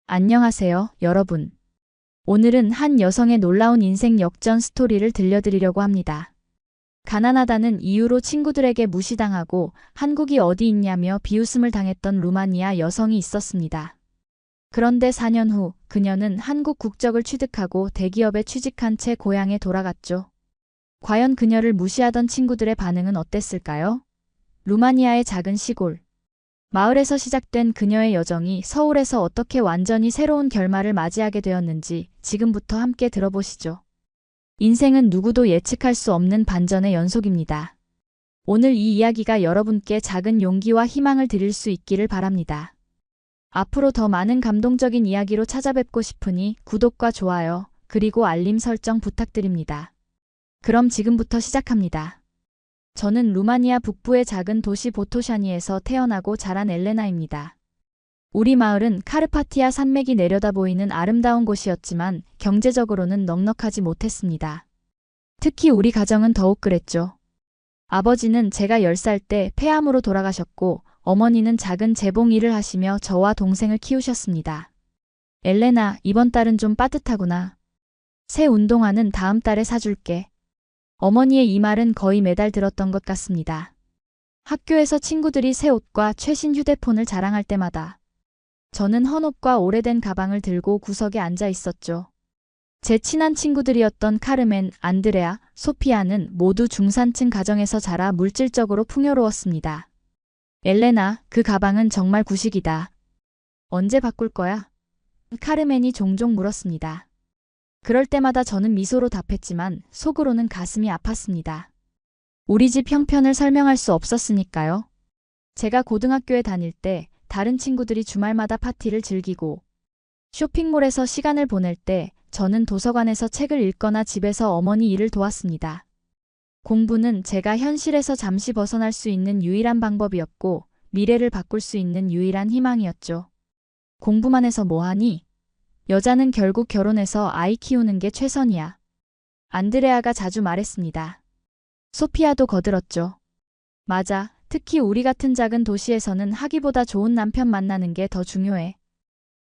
안녕하세요, 여러분. 오늘은 한 여성의 놀라운 인생 역전 스토리를 들려드리려고 합니다. 가난하다는 이유로 친구들에게 무시당하고 한국이 어디 있냐며 비웃음을 당했던 루마니아 여성이 있었습니다. 그런데 4년 후 그녀는 한국 국적을 취득하고 대기업에 취직한 채 고향에 돌아갔죠. 과연 그녀를 무시하던 친구들의 반응은 어땠을까요? 루마니아의 작은 시골 마을에서 시작된 그녀의 여정이 서울에서 어떻게 완전히 새로운 결말을 맞이하게 되었는지 지금부터 함께 들어보시죠. 인생은 누구도 예측할 수 없는 반전의 연속입니다. 오늘 이 이야기가 여러분께 작은 용기와 희망을 드릴 수 있기를 바랍니다. 앞으로 더 많은 감동적인 이야기로 찾아뵙고 싶으니 구독과 좋아요, 그리고 알림 설정 부탁드립니다. 그럼 지금부터 시작합니다. 저는 루마니아 북부의 작은 도시 보토샤니에서 태어나고 자란 엘레나입니다. 우리 마을은 카르파티아 산맥이 내려다 보이는 아름다운 곳이었지만 경제적으로는 넉넉하지 못했습니다. 특히 우리 가정은 더욱 그랬죠. 아버지는 제가 10살 때 폐암으로 돌아가셨고 어머니는 작은 재봉 일을 하시며 저와 동생을 키우셨습니다. 엘레나, 이번 달은 좀 빠듯하구나. 새 운동화는 다음 달에 사줄게. 어머니의 이 말은 거의 매달 들었던 것 같습니다. 학교에서 친구들이 새 옷과 최신 휴대폰을 자랑할 때마다 저는 헌옷과 오래된 가방을 들고 구석에 앉아 있었죠. 제 친한 친구들이었던 카르멘, 안드레아, 소피아는 모두 중산층 가정에서 자라 물질적으로 풍요로웠습니다. 엘레나, 그 가방은 정말 구식이다. 언제 바꿀 거야? 카르멘이 종종 물었습니다. 그럴 때마다 저는 미소로 답했지만 속으로는 가슴이 아팠습니다. 우리 집 형편을 설명할 수 없었으니까요. 제가 고등학교에 다닐 때 다른 친구들이 주말마다 파티를 즐기고 쇼핑몰에서 시간을 보낼 때 저는 도서관에서 책을 읽거나 집에서 어머니 일을 도왔습니다. 공부는 제가 현실에서 잠시 벗어날 수 있는 유일한 방법이었고 미래를 바꿀 수 있는 유일한 희망이었죠. 공부만 해서 뭐하니? 여자는 결국 결혼해서 아이 키우는 게 최선이야. 안드레아가 자주 말했습니다. 소피아도 거들었죠. 맞아, 특히 우리 같은 작은 도시에서는 하기보다 좋은 남편 만나는 게 더 중요해.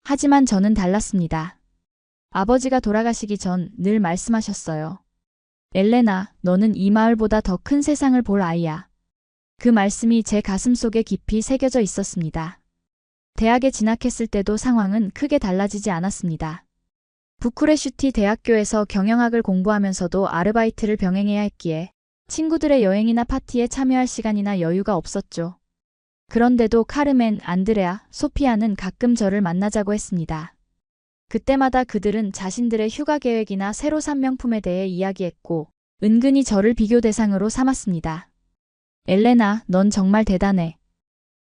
하지만 저는 달랐습니다. 아버지가 돌아가시기 전 늘 말씀하셨어요. 엘레나, 너는 이 마을보다 더 큰 세상을 볼 아이야. 그 말씀이 제 가슴 속에 깊이 새겨져 있었습니다. 대학에 진학했을 때도 상황은 크게 달라지지 않았습니다. 부쿠레슈티 대학교에서 경영학을 공부하면서도 아르바이트를 병행해야 했기에 친구들의 여행이나 파티에 참여할 시간이나 여유가 없었죠. 그런데도 카르멘, 안드레아, 소피아는 가끔 저를 만나자고 했습니다. 그때마다 그들은 자신들의 휴가 계획이나 새로 산 명품에 대해 이야기했고 은근히 저를 비교 대상으로 삼았습니다. 엘레나, 넌 정말 대단해.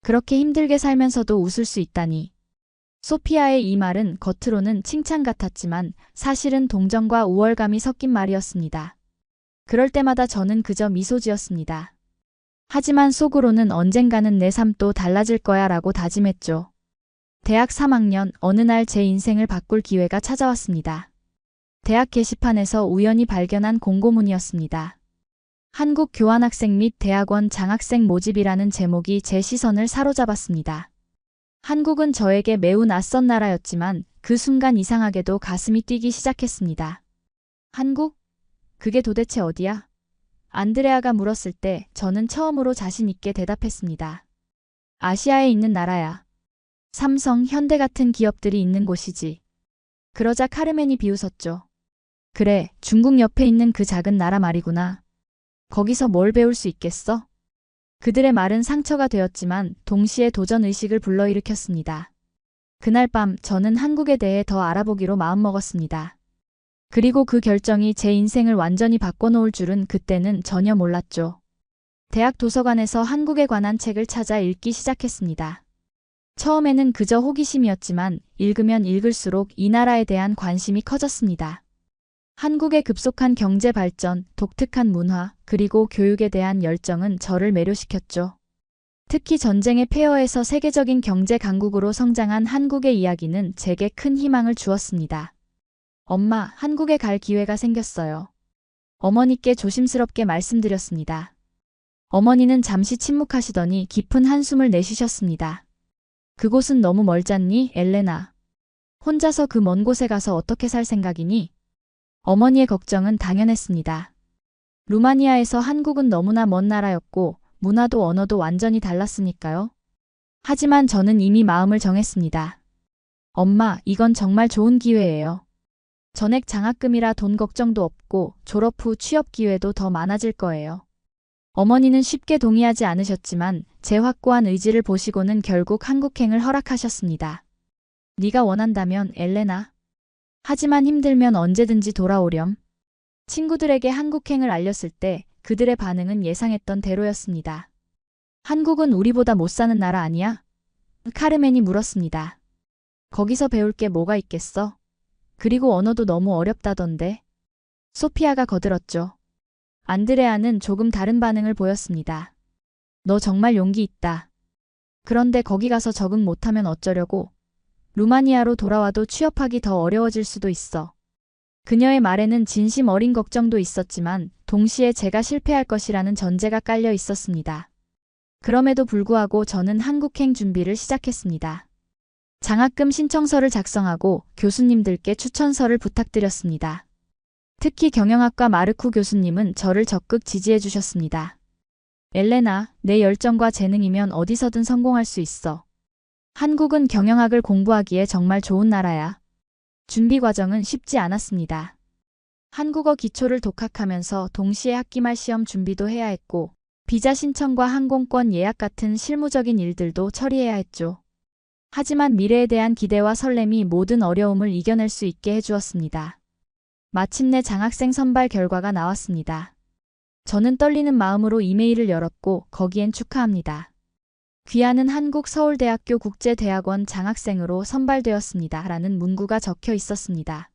그렇게 힘들게 살면서도 웃을 수 있다니. 소피아의 이 말은 겉으로는 칭찬 같았지만 사실은 동정과 우월감이 섞인 말이었습니다. 그럴 때마다 저는 그저 미소 지었습니다. 하지만 속으로는 언젠가는 내 삶도 달라질 거야 라고 다짐했죠. 대학 3학년 어느 날 제 인생을 바꿀 기회가 찾아왔습니다. 대학 게시판에서 우연히 발견한 공고문이었습니다. 한국 교환학생 및 대학원 장학생 모집이라는 제목이 제 시선을 사로잡았습니다. 한국은 저에게 매우 낯선 나라였지만 그 순간 이상하게도 가슴이 뛰기 시작했습니다. 한국? 그게 도대체 어디야? 안드레아가 물었을 때 저는 처음으로 자신 있게 대답했습니다. 아시아에 있는 나라야. 삼성, 현대 같은 기업들이 있는 곳이지. 그러자 카르멘이 비웃었죠. 그래, 중국 옆에 있는 그 작은 나라 말이구나. 거기서 뭘 배울 수 있겠어? 그들의 말은 상처가 되었지만 동시에 도전의식을 불러일으켰습니다. 그날 밤 저는 한국에 대해 더 알아보기로 마음먹었습니다. 그리고 그 결정이 제 인생을 완전히 바꿔놓을 줄은 그때는 전혀 몰랐죠. 대학 도서관에서 한국에 관한 책을 찾아 읽기 시작했습니다. 처음에는 그저 호기심이었지만 읽으면 읽을수록 이 나라에 대한 관심이 커졌습니다. 한국의 급속한 경제 발전, 독특한 문화, 그리고 교육에 대한 열정은 저를 매료시켰죠. 특히 전쟁의 폐허에서 세계적인 경제 강국으로 성장한 한국의 이야기는 제게 큰 희망을 주었습니다. 엄마, 한국에 갈 기회가 생겼어요. 어머니께 조심스럽게 말씀드렸습니다. 어머니는 잠시 침묵하시더니 깊은 한숨을 내쉬셨습니다. 그곳은 너무 멀잖니, 엘레나. 혼자서 그 먼 곳에 가서 어떻게 살 생각이니? 어머니의 걱정은 당연했습니다. 루마니아에서 한국은 너무나 먼 나라였고 문화도 언어도 완전히 달랐으니까요. 하지만 저는 이미 마음을 정했습니다. 엄마, 이건 정말 좋은 기회예요. 전액 장학금이라 돈 걱정도 없고 졸업 후 취업 기회도 더 많아질 거예요. 어머니는 쉽게 동의하지 않으셨지만 제 확고한 의지를 보시고는 결국 한국행을 허락하셨습니다. 네가 원한다면 엘레나. 하지만 힘들면 언제든지 돌아오렴. 친구들에게 한국행을 알렸을 때 그들의 반응은 예상했던 대로였습니다. 한국은 우리보다 못 사는 나라 아니야? 카르멘이 물었습니다. 거기서 배울 게 뭐가 있겠어? 그리고 언어도 너무 어렵다던데. 소피아가 거들었죠. 안드레아는 조금 다른 반응을 보였습니다. 너 정말 용기 있다. 그런데 거기 가서 적응 못하면 어쩌려고? 루마니아로 돌아와도 취업하기 더 어려워질 수도 있어. 그녀의 말에는 진심 어린 걱정도 있었지만 동시에 제가 실패할 것이라는 전제가 깔려 있었습니다. 그럼에도 불구하고 저는 한국행 준비를 시작했습니다. 장학금 신청서를 작성하고 교수님들께 추천서를 부탁드렸습니다. 특히 경영학과 마르쿠 교수님은 저를 적극 지지해 주셨습니다. 엘레나, 내 열정과 재능이면 어디서든 성공할 수 있어. 한국은 경영학을 공부하기에 정말 좋은 나라야. 준비 과정은 쉽지 않았습니다. 한국어 기초를 독학하면서 동시에 학기말 시험 준비도 해야 했고 비자 신청과 항공권 예약 같은 실무적인 일들도 처리해야 했죠. 하지만 미래에 대한 기대와 설렘이 모든 어려움을 이겨낼 수 있게 해주었습니다. 마침내 장학생 선발 결과가 나왔습니다. 저는 떨리는 마음으로 이메일을 열었고 거기엔 축하합니다. 귀하는 한국 서울대학교 국제대학원 장학생으로 선발되었습니다. 라는 문구가 적혀 있었습니다.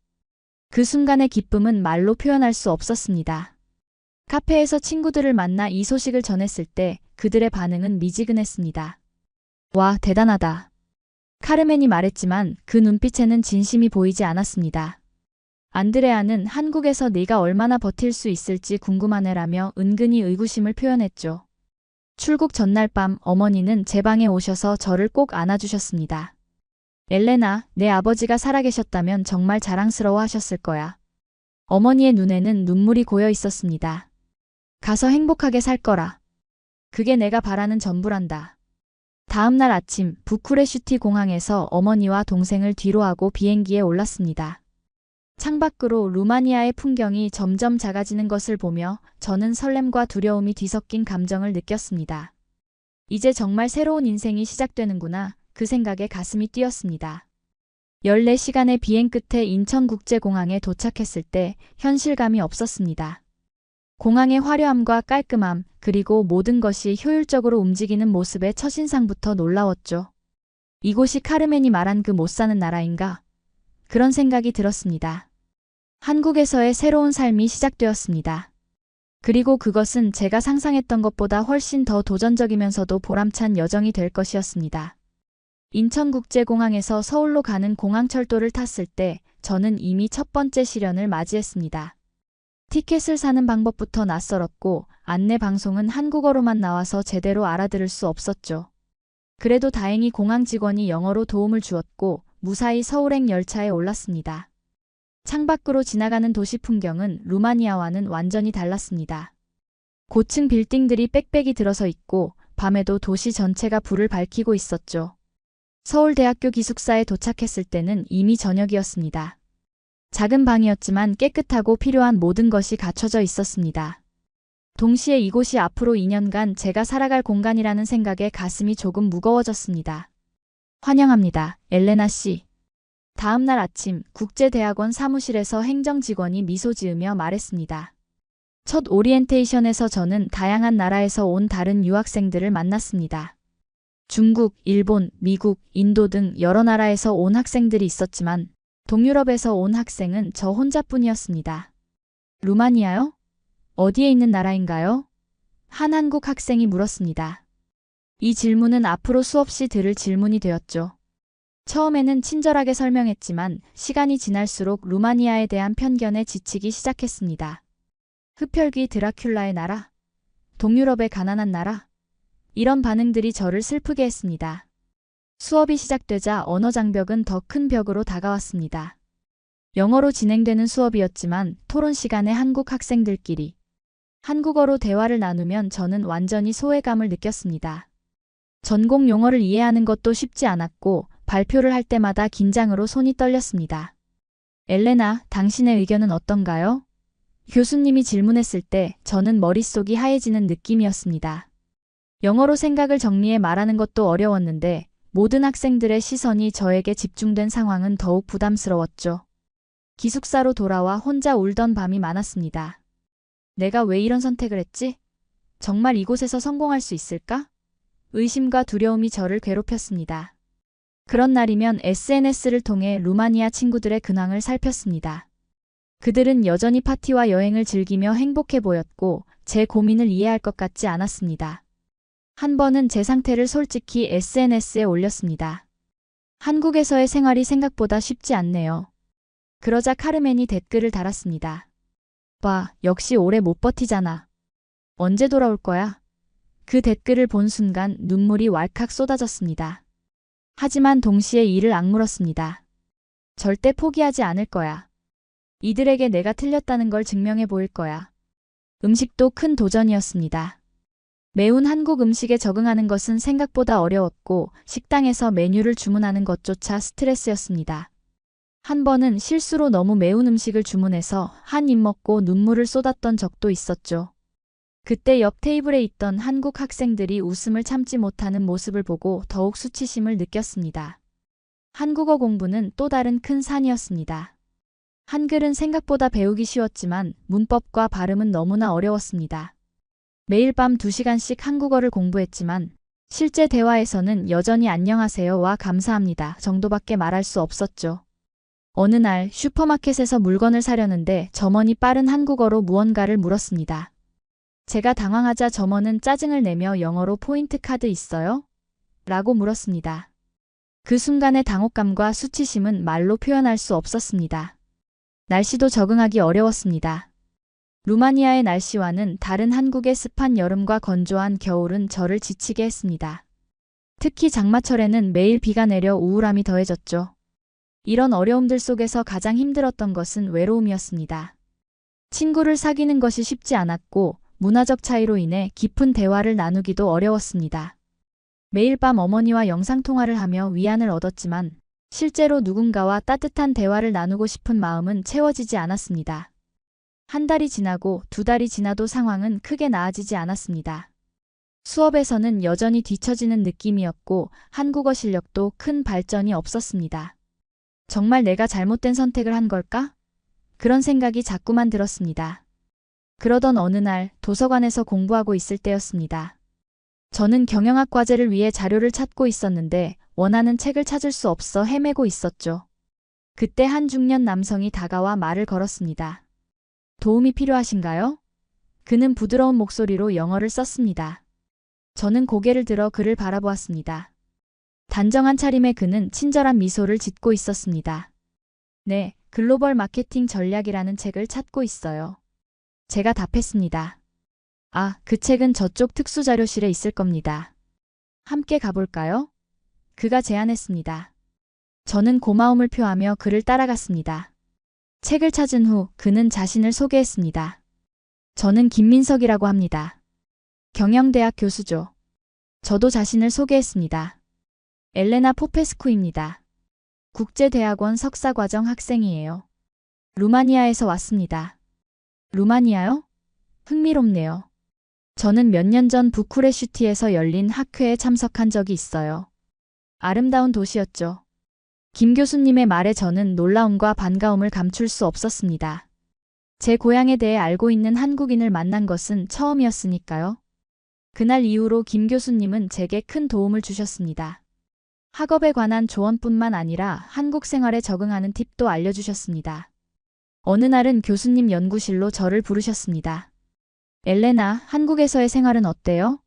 그 순간의 기쁨은 말로 표현할 수 없었습니다. 카페에서 친구들을 만나 이 소식을 전했을 때 그들의 반응은 미지근했습니다. 와, 대단하다. 카르멘이 말했지만 그 눈빛에는 진심이 보이지 않았습니다. 안드레아는 한국에서 네가 얼마나 버틸 수 있을지 궁금하네라며 은근히 의구심을 표현했죠. 출국 전날 밤 어머니는 제 방에 오셔서 저를 꼭 안아주셨습니다. 엘레나, 내 아버지가 살아계셨다면 정말 자랑스러워 하셨을 거야. 어머니의 눈에는 눈물이 고여 있었습니다. 가서 행복하게 살 거라. 그게 내가 바라는 전부란다. 다음 날 아침 부쿠레슈티 공항에서 어머니와 동생을 뒤로하고 비행기에 올랐습니다. 창밖으로 루마니아의 풍경이 점점 작아지는 것을 보며 저는 설렘과 두려움이 뒤섞인 감정을 느꼈습니다. 이제 정말 새로운 인생이 시작되는구나. 그 생각에 가슴이 뛰었습니다. 14시간의 비행 끝에 인천국제공항에 도착했을 때 현실감이 없었습니다. 공항의 화려함과 깔끔함, 그리고 모든 것이 효율적으로 움직이는 모습에 첫인상부터 놀라웠죠. 이곳이 카르멘이 말한 그 못 사는 나라인가? 그런 생각이 들었습니다. 한국에서의 새로운 삶이 시작되었습니다. 그리고 그것은 제가 상상했던 것보다 훨씬 더 도전적이면서도 보람찬 여정이 될 것이었습니다. 인천국제공항에서 서울로 가는 공항철도를 탔을 때 저는 이미 첫 번째 시련을 맞이했습니다. 티켓을 사는 방법부터 낯설었고 안내 방송은 한국어로만 나와서 제대로 알아들을 수 없었죠. 그래도 다행히 공항 직원이 영어로 도움을 주었고 무사히 서울행 열차에 올랐습니다. 창밖으로 지나가는 도시 풍경은 루마니아와는 완전히 달랐습니다. 고층 빌딩들이 빽빽이 들어서 있고 밤에도 도시 전체가 불을 밝히고 있었죠. 서울대학교 기숙사에 도착했을 때는 이미 저녁이었습니다. 작은 방이었지만 깨끗하고 필요한 모든 것이 갖춰져 있었습니다. 동시에 이곳이 앞으로 2년간 제가 살아갈 공간이라는 생각에 가슴이 조금 무거워졌습니다. 환영합니다, 엘레나 씨. 다음 날 아침 국제대학원 사무실에서 행정직원이 미소 지으며 말했습니다. 첫 오리엔테이션에서 저는 다양한 나라에서 온 다른 유학생들을 만났습니다. 중국, 일본, 미국, 인도 등 여러 나라에서 온 학생들이 있었지만 동유럽에서 온 학생은 저 혼자뿐이었습니다. 루마니아요? 어디에 있는 나라인가요? 한 한국 학생이 물었습니다. 이 질문은 앞으로 수없이 들을 질문이 되었죠. 처음에는 친절하게 설명했지만 시간이 지날수록 루마니아에 대한 편견에 지치기 시작했습니다. 흡혈귀 드라큘라의 나라? 동유럽의 가난한 나라? 이런 반응들이 저를 슬프게 했습니다. 수업이 시작되자 언어 장벽은 더 큰 벽으로 다가왔습니다. 영어로 진행되는 수업이었지만 토론 시간에 한국 학생들끼리 한국어로 대화를 나누면 저는 완전히 소외감을 느꼈습니다. 전공 용어를 이해하는 것도 쉽지 않았고 발표를 할 때마다 긴장으로 손이 떨렸습니다. 엘레나, 당신의 의견은 어떤가요? 교수님이 질문했을 때 저는 머릿속이 하얘지는 느낌이었습니다. 영어로 생각을 정리해 말하는 것도 어려웠는데 모든 학생들의 시선이 저에게 집중된 상황은 더욱 부담스러웠죠. 기숙사로 돌아와 혼자 울던 밤이 많았습니다. 내가 왜 이런 선택을 했지? 정말 이곳에서 성공할 수 있을까? 의심과 두려움이 저를 괴롭혔습니다. 그런 날이면 SNS를 통해 루마니아 친구들의 근황을 살폈습니다. 그들은 여전히 파티와 여행을 즐기며 행복해 보였고 제 고민을 이해할 것 같지 않았습니다. 한 번은 제 상태를 솔직히 SNS에 올렸습니다. 한국에서의 생활이 생각보다 쉽지 않네요. 그러자 카르멘이 댓글을 달았습니다. 봐, 역시 오래 못 버티잖아. 언제 돌아올 거야? 그 댓글을 본 순간 눈물이 왈칵 쏟아졌습니다. 하지만 동시에 이를 악물었습니다. 절대 포기하지 않을 거야. 이들에게 내가 틀렸다는 걸 증명해 보일 거야. 음식도 큰 도전이었습니다. 매운 한국 음식에 적응하는 것은 생각보다 어려웠고 식당에서 메뉴를 주문하는 것조차 스트레스였습니다. 한 번은 실수로 너무 매운 음식을 주문해서 한 입 먹고 눈물을 쏟았던 적도 있었죠. 그때 옆 테이블에 있던 한국 학생들이 웃음을 참지 못하는 모습을 보고 더욱 수치심을 느꼈습니다. 한국어 공부는 또 다른 큰 산이었습니다. 한글은 생각보다 배우기 쉬웠지만 문법과 발음은 너무나 어려웠습니다. 매일 밤 2시간씩 한국어를 공부했지만 실제 대화에서는 여전히 안녕하세요와 감사합니다 정도밖에 말할 수 없었죠. 어느 날 슈퍼마켓에서 물건을 사려는데 점원이 빠른 한국어로 무언가를 물었습니다. 제가 당황하자 점원은 짜증을 내며 영어로 포인트 카드 있어요? 라고 물었습니다. 그 순간의 당혹감과 수치심은 말로 표현할 수 없었습니다. 날씨도 적응하기 어려웠습니다. 루마니아의 날씨와는 다른 한국의 습한 여름과 건조한 겨울은 저를 지치게 했습니다. 특히 장마철에는 매일 비가 내려 우울함이 더해졌죠. 이런 어려움들 속에서 가장 힘들었던 것은 외로움이었습니다. 친구를 사귀는 것이 쉽지 않았고 문화적 차이로 인해 깊은 대화를 나누기도 어려웠습니다. 매일 밤 어머니와 영상통화를 하며 위안을 얻었지만 실제로 누군가와 따뜻한 대화를 나누고 싶은 마음은 채워지지 않았습니다. 한 달이 지나고 2달이 지나도 상황은 크게 나아지지 않았습니다. 수업에서는 여전히 뒤처지는 느낌이었고 한국어 실력도 큰 발전이 없었습니다. 정말 내가 잘못된 선택을 한 걸까? 그런 생각이 자꾸만 들었습니다. 그러던 어느 날 도서관에서 공부하고 있을 때였습니다. 저는 경영학 과제를 위해 자료를 찾고 있었는데 원하는 책을 찾을 수 없어 헤매고 있었죠. 그때 한 중년 남성이 다가와 말을 걸었습니다. 도움이 필요하신가요? 그는 부드러운 목소리로 영어를 썼습니다. 저는 고개를 들어 그를 바라보았습니다. 단정한 차림의 그는 친절한 미소를 짓고 있었습니다. 네, 글로벌 마케팅 전략이라는 책을 찾고 있어요. 제가 답했습니다. 아, 그 책은 저쪽 특수자료실에 있을 겁니다. 함께 가볼까요? 그가 제안했습니다. 저는 고마움을 표하며 그를 따라갔습니다. 책을 찾은 후 그는 자신을 소개했습니다. 저는 김민석이라고 합니다. 경영대학 교수죠. 저도 자신을 소개했습니다. 엘레나 포페스쿠입니다. 국제대학원 석사과정 학생이에요. 루마니아에서 왔습니다. 루마니아요? 흥미롭네요. 저는 몇 년 전 부쿠레슈티에서 열린 학회에 참석한 적이 있어요. 아름다운 도시였죠. 김 교수님의 말에 저는 놀라움과 반가움을 감출 수 없었습니다. 제 고향에 대해 알고 있는 한국인을 만난 것은 처음이었으니까요. 그날 이후로 김 교수님은 제게 큰 도움을 주셨습니다. 학업에 관한 조언뿐만 아니라 한국 생활에 적응하는 팁도 알려주셨습니다. 어느 날은 교수님 연구실로 저를 부르셨습니다. 엘레나, 한국에서의 생활은 어때요?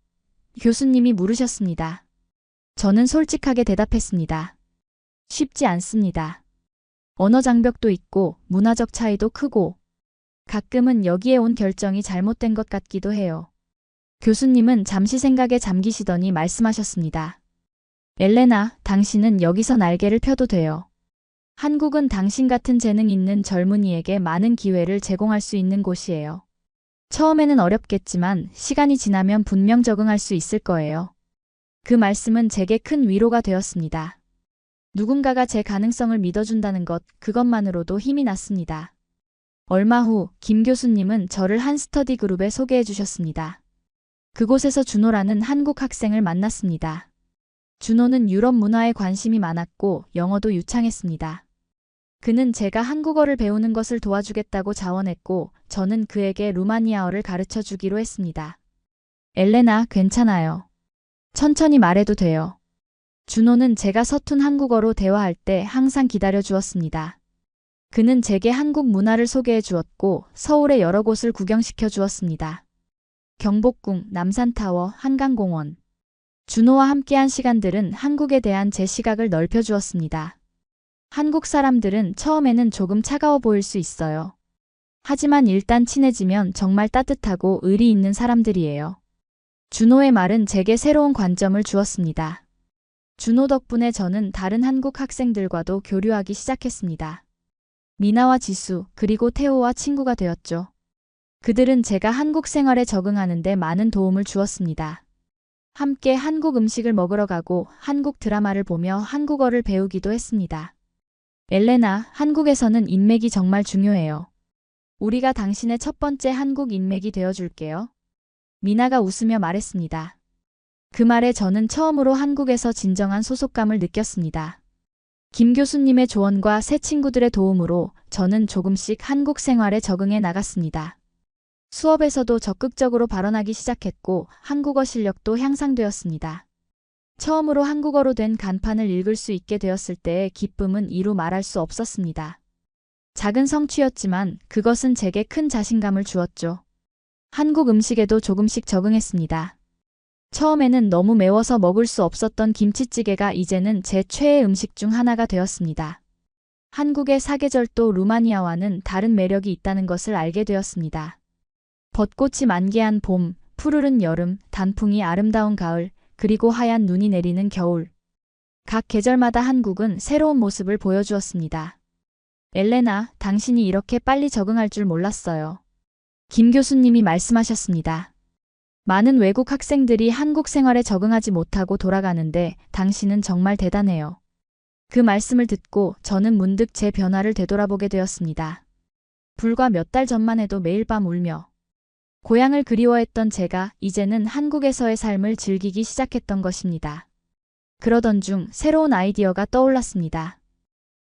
교수님이 물으셨습니다. 저는 솔직하게 대답했습니다. 쉽지 않습니다. 언어 장벽도 있고 문화적 차이도 크고 가끔은 여기에 온 결정이 잘못된 것 같기도 해요. 교수님은 잠시 생각에 잠기시더니 말씀하셨습니다. 엘레나, 당신은 여기서 날개를 펴도 돼요. 한국은 당신 같은 재능 있는 젊은이에게 많은 기회를 제공할 수 있는 곳이에요. 처음에는 어렵겠지만 시간이 지나면 분명 적응할 수 있을 거예요. 그 말씀은 제게 큰 위로가 되었습니다. 누군가가 제 가능성을 믿어준다는 것, 그것만으로도 힘이 났습니다. 얼마 후 김 교수님은 저를 한 스터디 그룹에 소개해 주셨습니다. 그곳에서 준호라는 한국 학생을 만났습니다. 준호는 유럽 문화에 관심이 많았고 영어도 유창했습니다. 그는 제가 한국어를 배우는 것을 도와주겠다고 자원했고 저는 그에게 루마니아어를 가르쳐 주기로 했습니다. 엘레나, 괜찮아요. 천천히 말해도 돼요. 준호는 제가 서툰 한국어로 대화할 때 항상 기다려 주었습니다. 그는 제게 한국 문화를 소개해 주었고 서울의 여러 곳을 구경시켜 주었습니다. 경복궁, 남산타워, 한강공원. 준호와 함께한 시간들은 한국에 대한 제 시각을 넓혀 주었습니다. 한국 사람들은 처음에는 조금 차가워 보일 수 있어요. 하지만 일단 친해지면 정말 따뜻하고 의리 있는 사람들이에요. 준호의 말은 제게 새로운 관점을 주었습니다. 준호 덕분에 저는 다른 한국 학생들과도 교류하기 시작했습니다. 미나와 지수, 그리고 태호와 친구가 되었죠. 그들은 제가 한국 생활에 적응하는 데 많은 도움을 주었습니다. 함께 한국 음식을 먹으러 가고 한국 드라마를 보며 한국어를 배우기도 했습니다. 엘레나, 한국에서는 인맥이 정말 중요해요. 우리가 당신의 첫 번째 한국 인맥이 되어줄게요. 미나가 웃으며 말했습니다. 그 말에 저는 처음으로 한국에서 진정한 소속감을 느꼈습니다. 김 교수님의 조언과 새 친구들의 도움으로 저는 조금씩 한국 생활에 적응해 나갔습니다. 수업에서도 적극적으로 발언하기 시작했고 한국어 실력도 향상되었습니다. 처음으로 한국어로 된 간판을 읽을 수 있게 되었을 때의 기쁨은 이루 말할 수 없었습니다. 작은 성취였지만 그것은 제게 큰 자신감을 주었죠. 한국 음식에도 조금씩 적응했습니다. 처음에는 너무 매워서 먹을 수 없었던 김치찌개가 이제는 제 최애 음식 중 하나가 되었습니다. 한국의 사계절도 루마니아와는 다른 매력이 있다는 것을 알게 되었습니다. 벚꽃이 만개한 봄, 푸르른 여름, 단풍이 아름다운 가을, 그리고 하얀 눈이 내리는 겨울. 각 계절마다 한국은 새로운 모습을 보여주었습니다. 엘레나, 당신이 이렇게 빨리 적응할 줄 몰랐어요. 김 교수님이 말씀하셨습니다. 많은 외국 학생들이 한국 생활에 적응하지 못하고 돌아가는데 당신은 정말 대단해요. 그 말씀을 듣고 저는 문득 제 변화를 되돌아보게 되었습니다. 불과 몇 달 전만 해도 매일 밤 울며 고향을 그리워했던 제가 이제는 한국에서의 삶을 즐기기 시작했던 것입니다. 그러던 중 새로운 아이디어가 떠올랐습니다.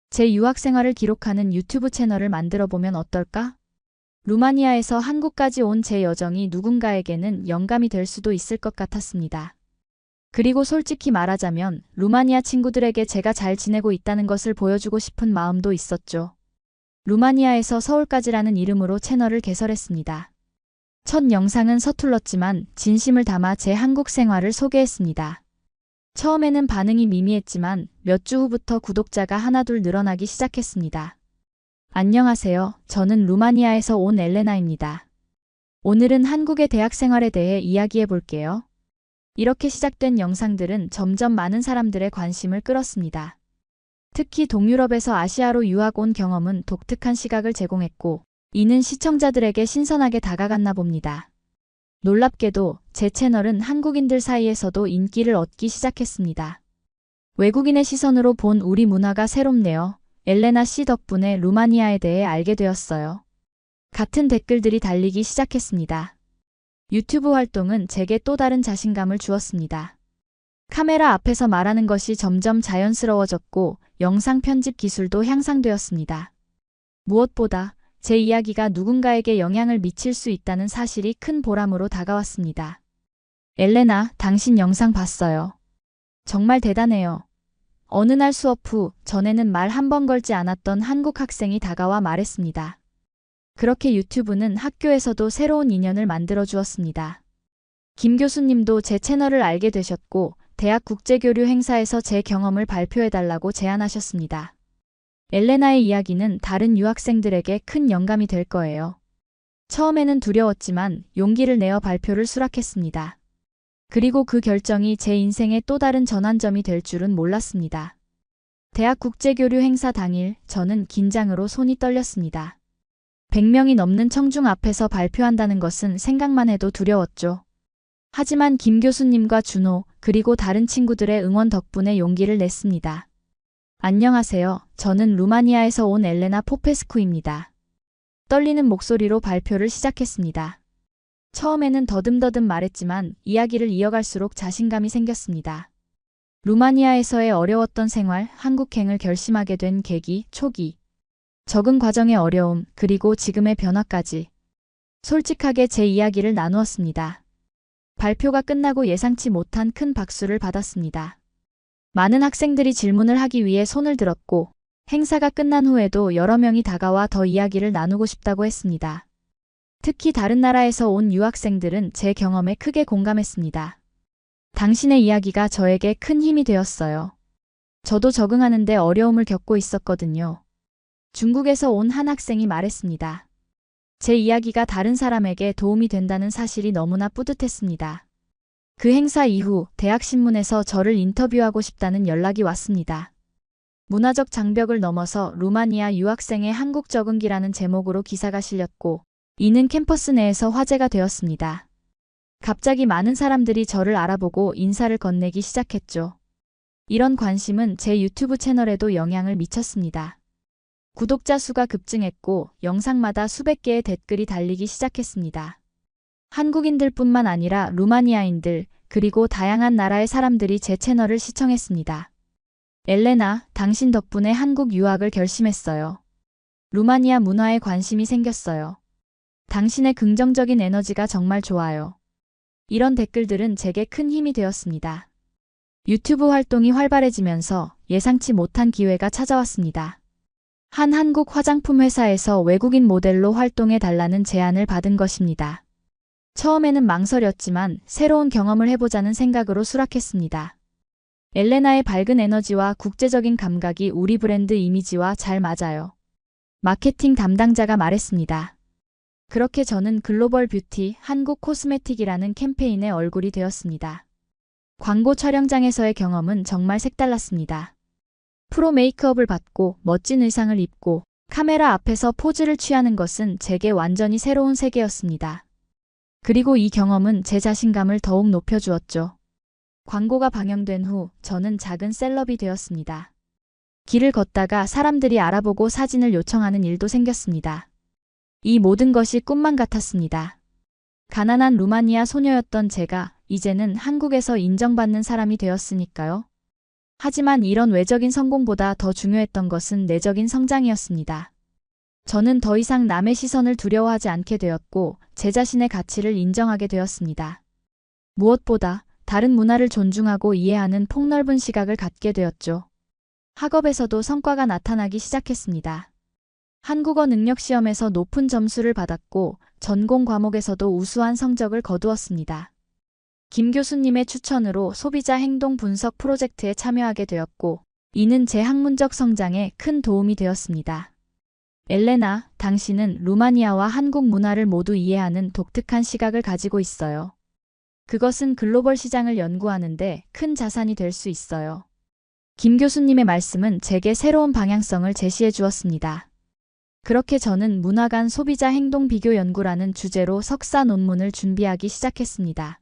제 유학 생활을 기록하는 유튜브 채널을 만들어 보면 어떨까? 루마니아에서 한국까지 온 제 여정이 누군가에게는 영감이 될 수도 있을 것 같았습니다. 그리고 솔직히 말하자면 루마니아 친구들에게 제가 잘 지내고 있다는 것을 보여주고 싶은 마음도 있었죠. 루마니아에서 서울까지라는 이름으로 채널을 개설했습니다. 첫 영상은 서툴렀지만 진심을 담아 제 한국 생활을 소개했습니다. 처음에는 반응이 미미했지만 몇 주 후부터 구독자가 하나둘 늘어나기 시작했습니다. 안녕하세요. 저는 루마니아에서 온 엘레나입니다. 오늘은 한국의 대학 생활에 대해 이야기해 볼게요. 이렇게 시작된 영상들은 점점 많은 사람들의 관심을 끌었습니다. 특히 동유럽에서 아시아로 유학 온 경험은 독특한 시각을 제공했고, 이는 시청자들에게 신선하게 다가갔나 봅니다. 놀랍게도 제 채널은 한국인들 사이에서도 인기를 얻기 시작했습니다. 외국인의 시선으로 본 우리 문화가 새롭네요. 엘레나 씨 덕분에 루마니아에 대해 알게 되었어요. 같은 댓글들이 달리기 시작했습니다. 유튜브 활동은 제게 또 다른 자신감을 주었습니다. 카메라 앞에서 말하는 것이 점점 자연스러워졌고 영상 편집 기술도 향상되었습니다. 무엇보다 제 이야기가 누군가에게 영향을 미칠 수 있다는 사실이 큰 보람으로 다가왔습니다. 엘레나, 당신 영상 봤어요. 정말 대단해요. 어느 날 수업 후 전에는 말 한 번 걸지 않았던 한국 학생이 다가와 말했습니다. 그렇게 유튜브는 학교에서도 새로운 인연을 만들어 주었습니다. 김 교수님도 제 채널을 알게 되셨고 대학 국제교류 행사에서 제 경험을 발표해달라고 제안하셨습니다. 엘레나의 이야기는 다른 유학생들에게 큰 영감이 될 거예요. 처음에는 두려웠지만 용기를 내어 발표를 수락했습니다. 그리고 그 결정이 제 인생의 또 다른 전환점이 될 줄은 몰랐습니다. 대학 국제교류 행사 당일 저는 긴장으로 손이 떨렸습니다. 100명이 넘는 청중 앞에서 발표한다는 것은 생각만 해도 두려웠죠. 하지만 김 교수님과 준호 그리고 다른 친구들의 응원 덕분에 용기를 냈습니다. 안녕하세요. 저는 루마니아에서 온 엘레나 포페스쿠입니다. 떨리는 목소리로 발표를 시작했습니다. 처음에는 더듬더듬 말했지만 이야기를 이어갈수록 자신감이 생겼습니다. 루마니아에서의 어려웠던 생활, 한국행을 결심하게 된 계기, 초기, 적응 과정의 어려움, 그리고 지금의 변화까지 솔직하게 제 이야기를 나누었습니다. 발표가 끝나고 예상치 못한 큰 박수를 받았습니다. 많은 학생들이 질문을 하기 위해 손을 들었고 행사가 끝난 후에도 여러 명이 다가와 더 이야기를 나누고 싶다고 했습니다. 특히 다른 나라에서 온 유학생들은 제 경험에 크게 공감했습니다. 당신의 이야기가 저에게 큰 힘이 되었어요. 저도 적응하는데 어려움을 겪고 있었거든요. 중국에서 온 한 학생이 말했습니다. 제 이야기가 다른 사람에게 도움이 된다는 사실이 너무나 뿌듯했습니다. 그 행사 이후 대학신문에서 저를 인터뷰하고 싶다는 연락이 왔습니다. 문화적 장벽을 넘어서 루마니아 유학생의 한국 적응기라는 제목으로 기사가 실렸고 이는 캠퍼스 내에서 화제가 되었습니다. 갑자기 많은 사람들이 저를 알아보고 인사를 건네기 시작했죠. 이런 관심은 제 유튜브 채널에도 영향을 미쳤습니다. 구독자 수가 급증했고 영상마다 수백 개의 댓글이 달리기 시작했습니다. 한국인들뿐만 아니라 루마니아인들 그리고 다양한 나라의 사람들이 제 채널을 시청했습니다. 엘레나, 당신 덕분에 한국 유학을 결심했어요. 루마니아 문화에 관심이 생겼어요. 당신의 긍정적인 에너지가 정말 좋아요. 이런 댓글들은 제게 큰 힘이 되었습니다. 유튜브 활동이 활발해지면서 예상치 못한 기회가 찾아왔습니다. 한 한국 화장품 회사에서 외국인 모델로 활동해 달라는 제안을 받은 것입니다. 처음에는 망설였지만 새로운 경험을 해보자는 생각으로 수락했습니다. 엘레나의 밝은 에너지와 국제적인 감각이 우리 브랜드 이미지와 잘 맞아요. 마케팅 담당자가 말했습니다. 그렇게 저는 글로벌 뷰티 한국 코스메틱이라는 캠페인의 얼굴이 되었습니다. 광고 촬영장에서의 경험은 정말 색달랐습니다. 프로 메이크업을 받고 멋진 의상을 입고 카메라 앞에서 포즈를 취하는 것은 제게 완전히 새로운 세계였습니다. 그리고 이 경험은 제 자신감을 더욱 높여주었죠. 광고가 방영된 후 저는 작은 셀럽이 되었습니다. 길을 걷다가 사람들이 알아보고 사진을 요청하는 일도 생겼습니다. 이 모든 것이 꿈만 같았습니다. 가난한 루마니아 소녀였던 제가 이제는 한국에서 인정받는 사람이 되었으니까요. 하지만 이런 외적인 성공보다 더 중요했던 것은 내적인 성장이었습니다. 저는 더 이상 남의 시선을 두려워하지 않게 되었고 제 자신의 가치를 인정하게 되었습니다. 무엇보다 다른 문화를 존중하고 이해하는 폭넓은 시각을 갖게 되었죠. 학업에서도 성과가 나타나기 시작했습니다. 한국어 능력 시험에서 높은 점수를 받았고 전공 과목에서도 우수한 성적을 거두었습니다. 김 교수님의 추천으로 소비자 행동 분석 프로젝트에 참여하게 되었고 이는 제 학문적 성장에 큰 도움이 되었습니다. 엘레나, 당신은 루마니아와 한국 문화를 모두 이해하는 독특한 시각을 가지고 있어요. 그것은 글로벌 시장을 연구하는데 큰 자산이 될 수 있어요. 김 교수님의 말씀은 제게 새로운 방향성을 제시해 주었습니다. 그렇게 저는 문화 간 소비자 행동 비교 연구라는 주제로 석사 논문을 준비하기 시작했습니다.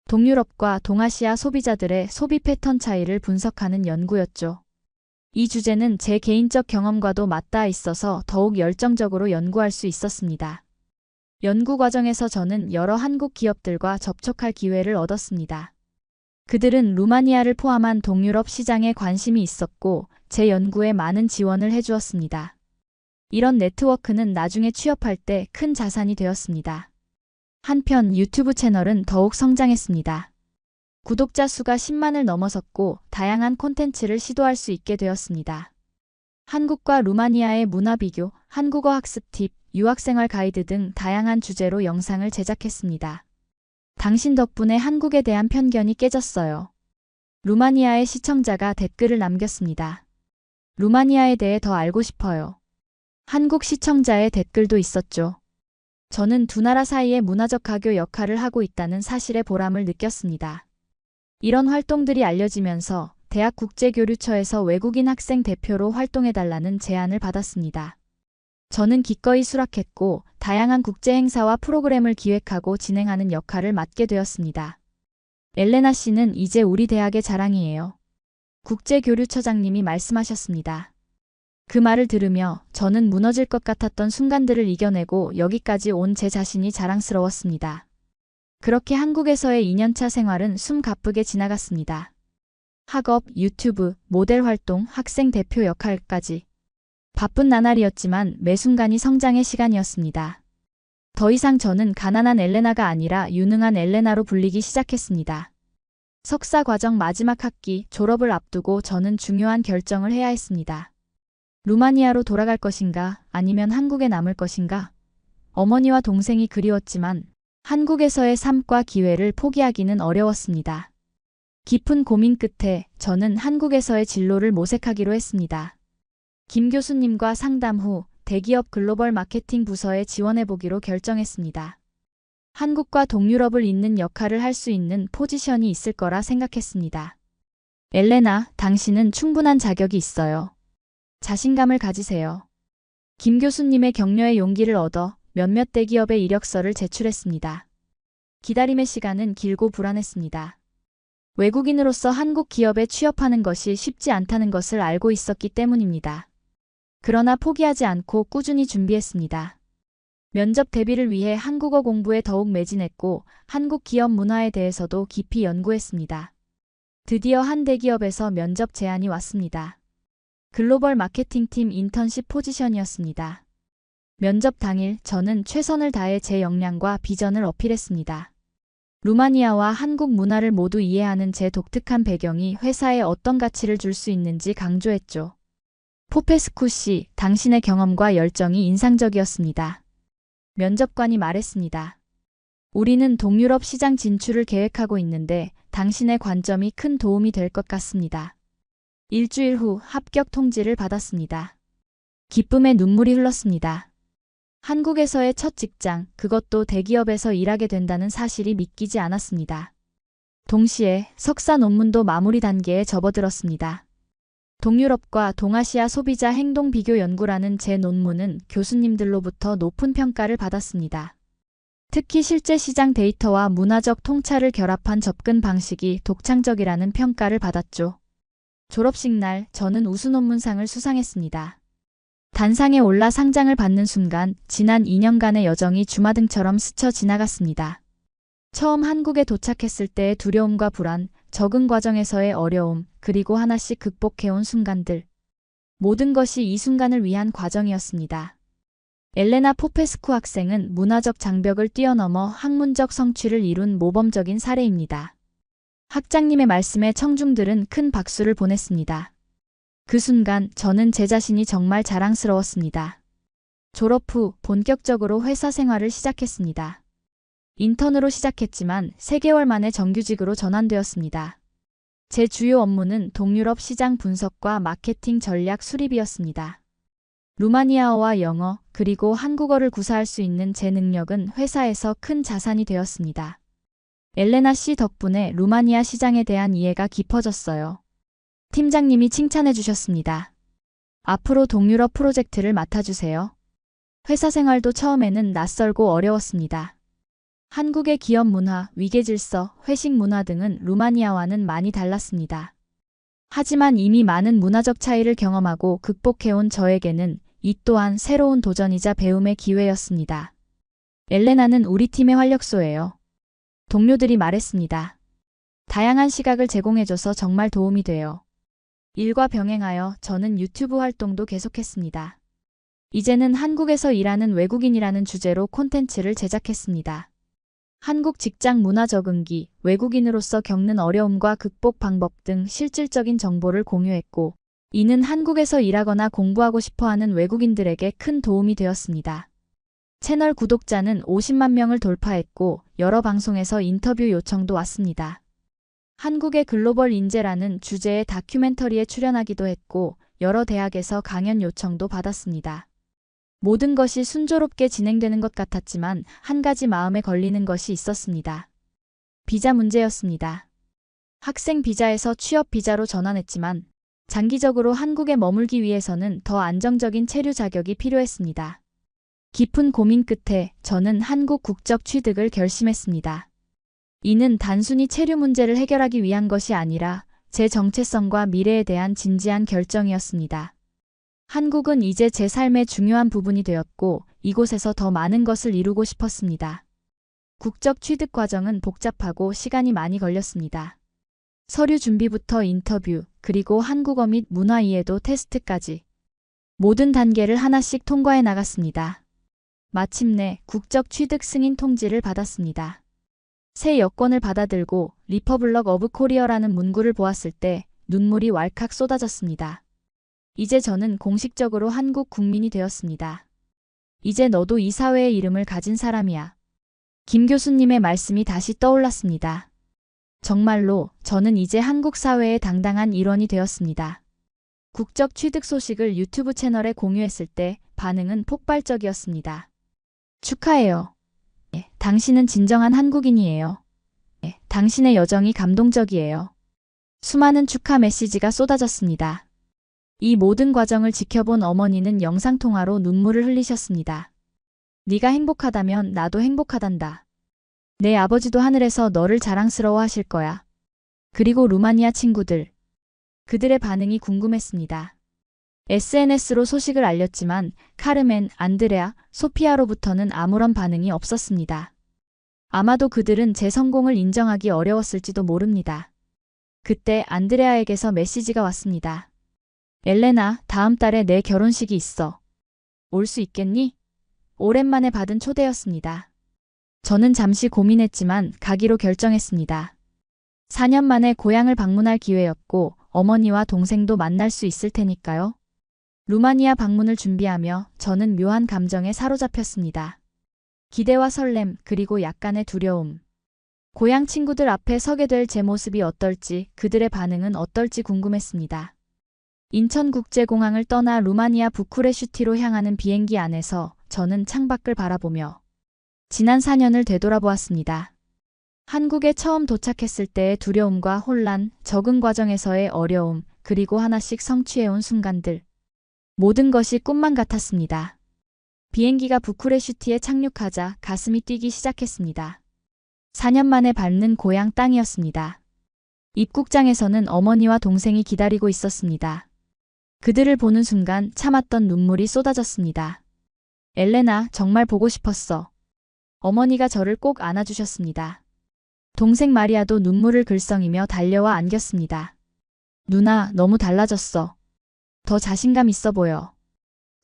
동유럽과 동아시아 소비자들의 소비 패턴 차이를 분석하는 연구였죠. 이 주제는 제 개인적 경험과도 맞닿아 있어서 더욱 열정적으로 연구할 수 있었습니다. 연구 과정에서 저는 여러 한국 기업들과 접촉할 기회를 얻었습니다. 그들은 루마니아를 포함한 동유럽 시장에 관심이 있었고 제 연구에 많은 지원을 해주었습니다. 이런 네트워크는 나중에 취업할 때 큰 자산이 되었습니다. 한편 유튜브 채널은 더욱 성장했습니다. 구독자 수가 10만을 넘어섰고 다양한 콘텐츠를 시도할 수 있게 되었습니다. 한국과 루마니아의 문화 비교, 한국어 학습 팁, 유학생활 가이드 등 다양한 주제로 영상을 제작했습니다. 당신 덕분에 한국에 대한 편견이 깨졌어요. 루마니아의 시청자가 댓글을 남겼습니다. 루마니아에 대해 더 알고 싶어요. 한국 시청자의 댓글도 있었죠. 저는 두 나라 사이의 문화적 가교 역할을 하고 있다는 사실의 보람을 느꼈습니다. 이런 활동들이 알려지면서 대학 국제교류처에서 외국인 학생 대표로 활동해달라는 제안을 받았습니다. 저는 기꺼이 수락했고 다양한 국제 행사와 프로그램을 기획하고 진행하는 역할을 맡게 되었습니다. 엘레나 씨는 이제 우리 대학의 자랑이에요. 국제교류처장님이 말씀하셨습니다. 그 말을 들으며 저는 무너질 것 같았던 순간들을 이겨내고 여기까지 온 제 자신이 자랑스러웠습니다. 그렇게 한국에서의 2년차 생활은 숨가쁘게 지나갔습니다. 학업, 유튜브, 모델 활동, 학생 대표 역할까지. 바쁜 나날이었지만 매 순간이 성장의 시간이었습니다. 더 이상 저는 가난한 엘레나가 아니라 유능한 엘레나로 불리기 시작했습니다. 석사 과정 마지막 학기 졸업을 앞두고 저는 중요한 결정을 해야 했습니다. 루마니아로 돌아갈 것인가 아니면 한국에 남을 것인가? 어머니와 동생이 그리웠지만 한국에서의 삶과 기회를 포기하기는 어려웠습니다. 깊은 고민 끝에 저는 한국에서의 진로를 모색하기로 했습니다. 김 교수님과 상담 후 대기업 글로벌 마케팅 부서에 지원해보기로 결정했습니다. 한국과 동유럽을 잇는 역할을 할 수 있는 포지션이 있을 거라 생각했습니다. 엘레나, 당신은 충분한 자격이 있어요. 자신감을 가지세요. 김 교수님의 격려에 용기를 얻어 몇몇 대기업의 이력서를 제출했습니다. 기다림의 시간은 길고 불안했습니다. 외국인으로서 한국 기업에 취업하는 것이 쉽지 않다는 것을 알고 있었기 때문입니다. 그러나 포기하지 않고 꾸준히 준비했습니다. 면접 대비를 위해 한국어 공부에 더욱 매진했고 한국 기업 문화에 대해서도 깊이 연구했습니다. 드디어 한 대기업에서 면접 제안이 왔습니다. 글로벌 마케팅팀 인턴십 포지션이었습니다. 면접 당일 저는 최선을 다해 제 역량과 비전을 어필했습니다. 루마니아와 한국 문화를 모두 이해하는 제 독특한 배경이 회사에 어떤 가치를 줄 수 있는지 강조했죠. 포페스쿠 씨, 당신의 경험과 열정이 인상적이었습니다. 면접관이 말했습니다. 우리는 동유럽 시장 진출을 계획하고 있는데 당신의 관점이 큰 도움이 될 것 같습니다. 일주일 후 합격 통지를 받았습니다. 기쁨의 눈물이 흘렀습니다. 한국에서의 첫 직장, 그것도 대기업에서 일하게 된다는 사실이 믿기지 않았습니다. 동시에 석사 논문도 마무리 단계에 접어들었습니다. 동유럽과 동아시아 소비자 행동 비교 연구라는 제 논문은 교수님들로부터 높은 평가를 받았습니다. 특히 실제 시장 데이터와 문화적 통찰을 결합한 접근 방식이 독창적이라는 평가를 받았죠. 졸업식 날 저는 우수 논문상을 수상했습니다. 단상에 올라 상장을 받는 순간 지난 2년간의 여정이 주마등처럼 스쳐 지나갔습니다. 처음 한국에 도착했을 때의 두려움과 불안, 적응 과정에서의 어려움, 그리고 하나씩 극복해온 순간들. 모든 것이 이 순간을 위한 과정이었습니다. 엘레나 포페스쿠 학생은 문화적 장벽을 뛰어넘어 학문적 성취를 이룬 모범적인 사례입니다. 학장님의 말씀에 청중들은 큰 박수를 보냈습니다. 그 순간 저는 제 자신이 정말 자랑스러웠습니다. 졸업 후 본격적으로 회사 생활을 시작했습니다. 인턴으로 시작했지만 3개월 만에 정규직으로 전환되었습니다. 제 주요 업무는 동유럽 시장 분석과 마케팅 전략 수립이었습니다. 루마니아어와 영어, 그리고 한국어를 구사할 수 있는 제 능력은 회사에서 큰 자산이 되었습니다. 엘레나 씨 덕분에 루마니아 시장에 대한 이해가 깊어졌어요. 팀장님이 칭찬해 주셨습니다. 앞으로 동유럽 프로젝트를 맡아주세요. 회사 생활도 처음에는 낯설고 어려웠습니다. 한국의 기업 문화, 위계 질서, 회식 문화 등은 루마니아와는 많이 달랐습니다. 하지만 이미 많은 문화적 차이를 경험하고 극복해온 저에게는 이 또한 새로운 도전이자 배움의 기회였습니다. 엘레나는 우리 팀의 활력소예요. 동료들이 말했습니다. 다양한 시각을 제공해줘서 정말 도움이 돼요. 일과 병행하여 저는 유튜브 활동도 계속했습니다. 이제는 한국에서 일하는 외국인이라는 주제로 콘텐츠를 제작했습니다. 한국 직장 문화 적응기, 외국인으로서 겪는 어려움과 극복 방법 등 실질적인 정보를 공유했고, 이는 한국에서 일하거나 공부하고 싶어하는 외국인들에게 큰 도움이 되었습니다. 채널 구독자는 50만 명을 돌파했고 여러 방송에서 인터뷰 요청도 왔습니다. 한국의 글로벌 인재라는 주제의 다큐멘터리에 출연하기도 했고 여러 대학에서 강연 요청도 받았습니다. 모든 것이 순조롭게 진행되는 것 같았지만 한 가지 마음에 걸리는 것이 있었습니다. 비자 문제였습니다. 학생 비자에서 취업 비자로 전환했지만 장기적으로 한국에 머물기 위해서는 더 안정적인 체류 자격이 필요했습니다. 깊은 고민 끝에 저는 한국 국적 취득을 결심했습니다. 이는 단순히 체류 문제를 해결하기 위한 것이 아니라 제 정체성과 미래에 대한 진지한 결정이었습니다. 한국은 이제 제 삶의 중요한 부분이 되었고 이곳에서 더 많은 것을 이루고 싶었습니다. 국적 취득 과정은 복잡하고 시간이 많이 걸렸습니다. 서류 준비부터 인터뷰, 그리고 한국어 및 문화 이해도 테스트까지 모든 단계를 하나씩 통과해 나갔습니다. 마침내 국적 취득 승인 통지를 받았습니다. 새 여권을 받아들고 리퍼블럭 오브 코리아라는 문구를 보았을 때 눈물이 왈칵 쏟아졌습니다. 이제 저는 공식적으로 한국 국민이 되었습니다. 이제 너도 이 사회의 이름을 가진 사람이야. 김 교수님의 말씀이 다시 떠올랐습니다. 정말로 저는 이제 한국 사회의 당당한 일원이 되었습니다. 국적 취득 소식을 유튜브 채널에 공유했을 때 반응은 폭발적이었습니다. 축하해요. 당신은 진정한 한국인이에요. 당신의 여정이 감동적이에요. 수많은 축하 메시지가 쏟아졌습니다. 이 모든 과정을 지켜본 어머니는 영상통화로 눈물을 흘리셨습니다. 네가 행복하다면 나도 행복하단다. 내 아버지도 하늘에서 너를 자랑스러워 하실 거야. 그리고 루마니아 친구들. 그들의 반응이 궁금했습니다. SNS로 소식을 알렸지만 카르멘, 안드레아, 소피아로부터는 아무런 반응이 없었습니다. 아마도 그들은 제 성공을 인정하기 어려웠을지도 모릅니다. 그때 안드레아에게서 메시지가 왔습니다. 엘레나, 다음 달에 내 결혼식이 있어. 올 수 있겠니? 오랜만에 받은 초대였습니다. 저는 잠시 고민했지만 가기로 결정했습니다. 4년 만에 고향을 방문할 기회였고 어머니와 동생도 만날 수 있을 테니까요. 루마니아 방문을 준비하며 저는 묘한 감정에 사로잡혔습니다. 기대와 설렘, 그리고 약간의 두려움. 고향 친구들 앞에 서게 될 제 모습이 어떨지, 그들의 반응은 어떨지 궁금했습니다. 인천국제공항을 떠나 루마니아 부쿠레슈티로 향하는 비행기 안에서 저는 창밖을 바라보며 지난 4년을 되돌아보았습니다. 한국에 처음 도착했을 때의 두려움과 혼란, 적응 과정에서의 어려움, 그리고 하나씩 성취해온 순간들. 모든 것이 꿈만 같았습니다. 비행기가 부쿠레슈티에 착륙하자 가슴이 뛰기 시작했습니다. 4년 만에 밟는 고향 땅이었습니다. 입국장에서는 어머니와 동생이 기다리고 있었습니다. 그들을 보는 순간 참았던 눈물이 쏟아졌습니다. 엘레나, 정말 보고 싶었어. 어머니가 저를 꼭 안아주셨습니다. 동생 마리아도 눈물을 글썽이며 달려와 안겼습니다. 누나, 너무 달라졌어. 더 자신감 있어 보여.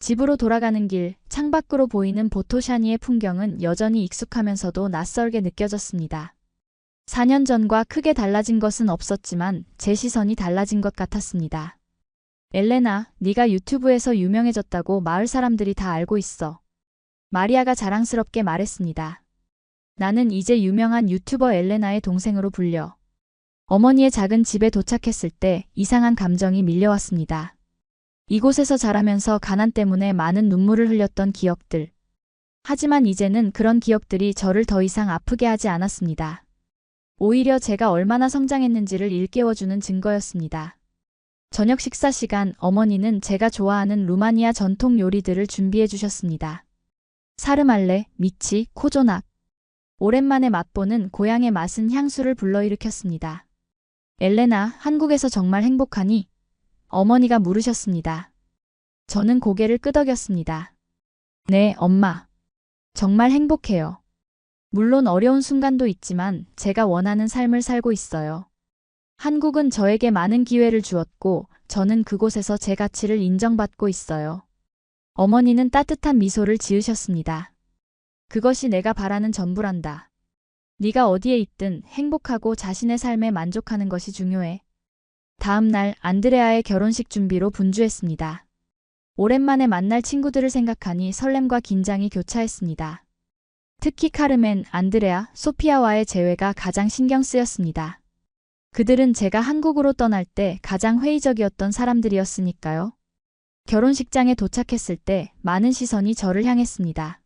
집으로 돌아가는 길, 창밖으로 보이는 보토샤니의 풍경은 여전히 익숙하면서도 낯설게 느껴졌습니다. 4년 전과 크게 달라진 것은 없었지만 제 시선이 달라진 것 같았습니다. 엘레나, 네가 유튜브에서 유명해졌다고 마을 사람들이 다 알고 있어. 마리아가 자랑스럽게 말했습니다. 나는 이제 유명한 유튜버 엘레나의 동생으로 불려. 어머니의 작은 집에 도착했을 때 이상한 감정이 밀려왔습니다. 이곳에서 자라면서 가난 때문에 많은 눈물을 흘렸던 기억들. 하지만 이제는 그런 기억들이 저를 더 이상 아프게 하지 않았습니다. 오히려 제가 얼마나 성장했는지를 일깨워주는 증거였습니다. 저녁 식사 시간, 어머니는 제가 좋아하는 루마니아 전통 요리들을 준비해 주셨습니다. 사르말레, 미치, 코조낙. 오랜만에 맛보는 고향의 맛은 향수를 불러일으켰습니다. 엘레나, 한국에서 정말 행복하니? 어머니가 물으셨습니다. 저는 고개를 끄덕였습니다. 네, 엄마. 정말 행복해요. 물론 어려운 순간도 있지만 제가 원하는 삶을 살고 있어요. 한국은 저에게 많은 기회를 주었고 저는 그곳에서 제 가치를 인정받고 있어요. 어머니는 따뜻한 미소를 지으셨습니다. 그것이 내가 바라는 전부란다. 네가 어디에 있든 행복하고 자신의 삶에 만족하는 것이 중요해. 다음 날 안드레아의 결혼식 준비로 분주했습니다. 오랜만에 만날 친구들을 생각하니 설렘과 긴장이 교차했습니다. 특히 카르멘, 안드레아, 소피아와의 재회가 가장 신경 쓰였습니다. 그들은 제가 한국으로 떠날 때 가장 회의적이었던 사람들이었으니까요. 결혼식장에 도착했을 때 많은 시선이 저를 향했습니다.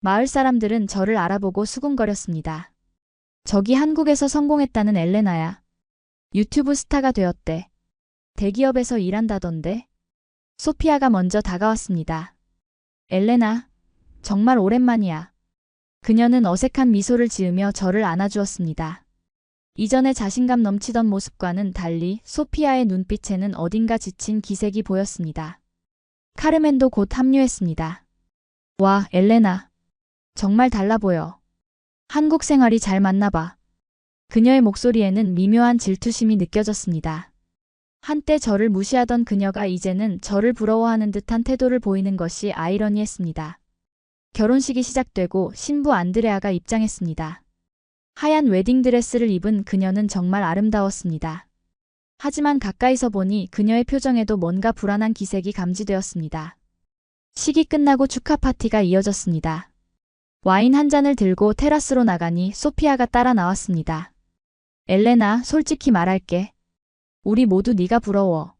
마을 사람들은 저를 알아보고 수군거렸습니다. 저기 한국에서 성공했다는 엘레나야. 유튜브 스타가 되었대. 대기업에서 일한다던데. 소피아가 먼저 다가왔습니다. 엘레나, 정말 오랜만이야. 그녀는 어색한 미소를 지으며 저를 안아주었습니다. 이전에 자신감 넘치던 모습과는 달리 소피아의 눈빛에는 어딘가 지친 기색이 보였습니다. 카르멘도 곧 합류했습니다. 와, 엘레나. 정말 달라 보여. 한국 생활이 잘 맞나 봐. 그녀의 목소리에는 미묘한 질투심이 느껴졌습니다. 한때 저를 무시하던 그녀가 이제는 저를 부러워하는 듯한 태도를 보이는 것이 아이러니했습니다. 결혼식이 시작되고 신부 안드레아가 입장했습니다. 하얀 웨딩드레스를 입은 그녀는 정말 아름다웠습니다. 하지만 가까이서 보니 그녀의 표정에도 뭔가 불안한 기색이 감지되었습니다. 식이 끝나고 축하 파티가 이어졌습니다. 와인 한 잔을 들고 테라스로 나가니 소피아가 따라 나왔습니다. 엘레나, 솔직히 말할게. 우리 모두 네가 부러워.